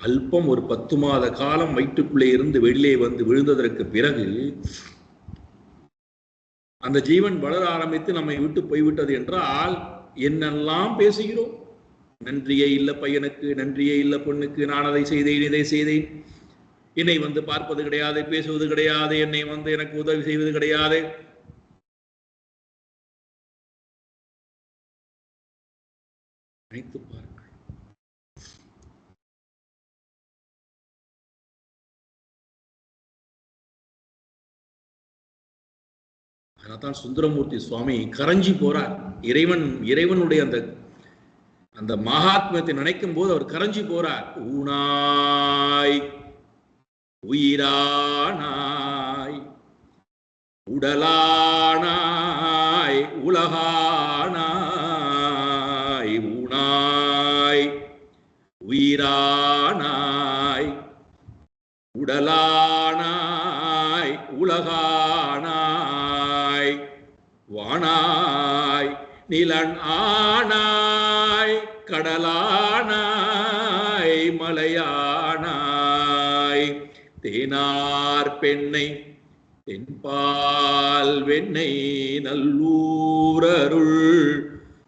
அல்பம் ஒரு 10 மாத காலம் வயிற்றுக்குள்ளே இருந்து வெளியே வந்து விழுந்ததற்கு பிறகு அந்த ஜீவன் வளர ஆரம்பித்து நம்மை விட்டு போய்விட்டது என்றால் என்னெல்லாம் பேசுகிறோம்? நன்றியே இல்லை பையனுக்கு, நன்றியே இல்லை பொண்ணுக்கு, நான் அதை செய்தேன், இதை செய்தேன், என்னை பார்ப்பது கிடையாது, பேசுவது கிடையாது, என்னை எனக்கு உதவி செய்வது கிடையாது. நினைத்து பாருங்கள். அதனால்தான் சுந்தரமூர்த்தி சுவாமி கரைஞ்சி போறார். இறைவனுடைய அந்த மகாத்மியத்தை நினைக்கும் போது அவர் கரைஞ்சி போறார். ஊனாய் உயிரானாய் உடலானாய் உலகானாய், ஊனாய் உயிரானாய் உடலானாய் உலகானாய் நிலன் ஆனாய் கடலானாய் மலையானாய் தேனார் பெண்ணை தென்பால் வெண்ணை நல்லூரருள்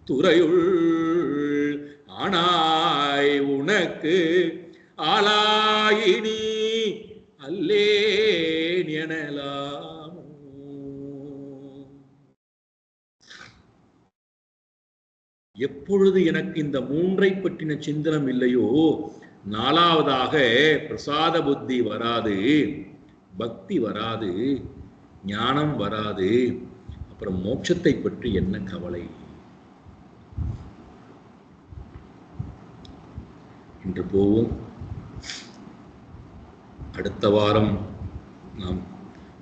துறையுள் ஆனாய் உனக்கு ஆளாயினி அல்லேன் எனலாமோ. எப்பொழுது எனக்கு இந்த மூன்றை பற்றின சிந்தனம் இல்லையோ, நாலாவதாக பிரசாத புத்தி வராது, பக்தி வராது, ஞானம் வராது, அப்புறம் மோட்சத்தை பற்றி என்ன கவலை? இன்று போவோம். அடுத்த வாரம் நாம்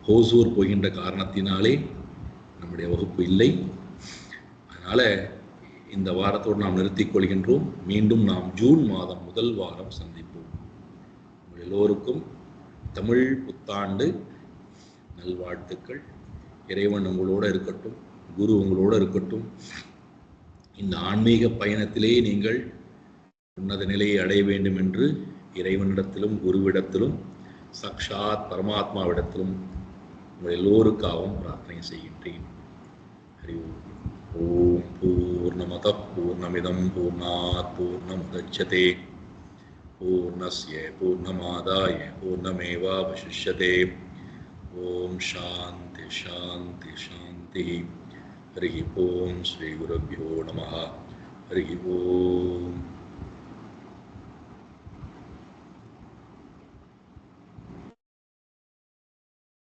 ஹோசூர் போகின்ற காரணத்தினாலே நம்முடைய வகுப்பு இல்லை. அதனால இந்த வாரத்தோடு நாம் நிறுத்திக் கொள்கின்றோம். மீண்டும் நாம் ஜூன் மாதம் முதல் வாரம் சந்திப்போம். உங்கள் எல்லோருக்கும் தமிழ் புத்தாண்டு நல்வாழ்த்துக்கள். இறைவன் உங்களோடு இருக்கட்டும், குரு உங்களோடு இருக்கட்டும். இந்த ஆன்மீக பயணத்திலே நீங்கள் உன்னத நிலையை அடைய வேண்டும் என்று இறைவனிடத்திலும் குருவிடத்திலும் சாக்ஷாத் பரமாத்மாவிடத்திலும் உங்கள் எல்லோருக்காகவும் பிரார்த்தனை செய்கின்றேன். ஹரி ஓம். பூர்ணமதః பூர்ணமிதம் பூர்ணாத் பூர்ணமுதச்யதே பூர்ணஸ்ய பூர்ணமாதாய பூர்ணமேவாவசிஷ்யதே. ஓம் சாந்தி சாந்தி சாந்தி. ஹரி ஓம். ஸ்ரீ குருभ्यो நமः. ஹரி ஓம்.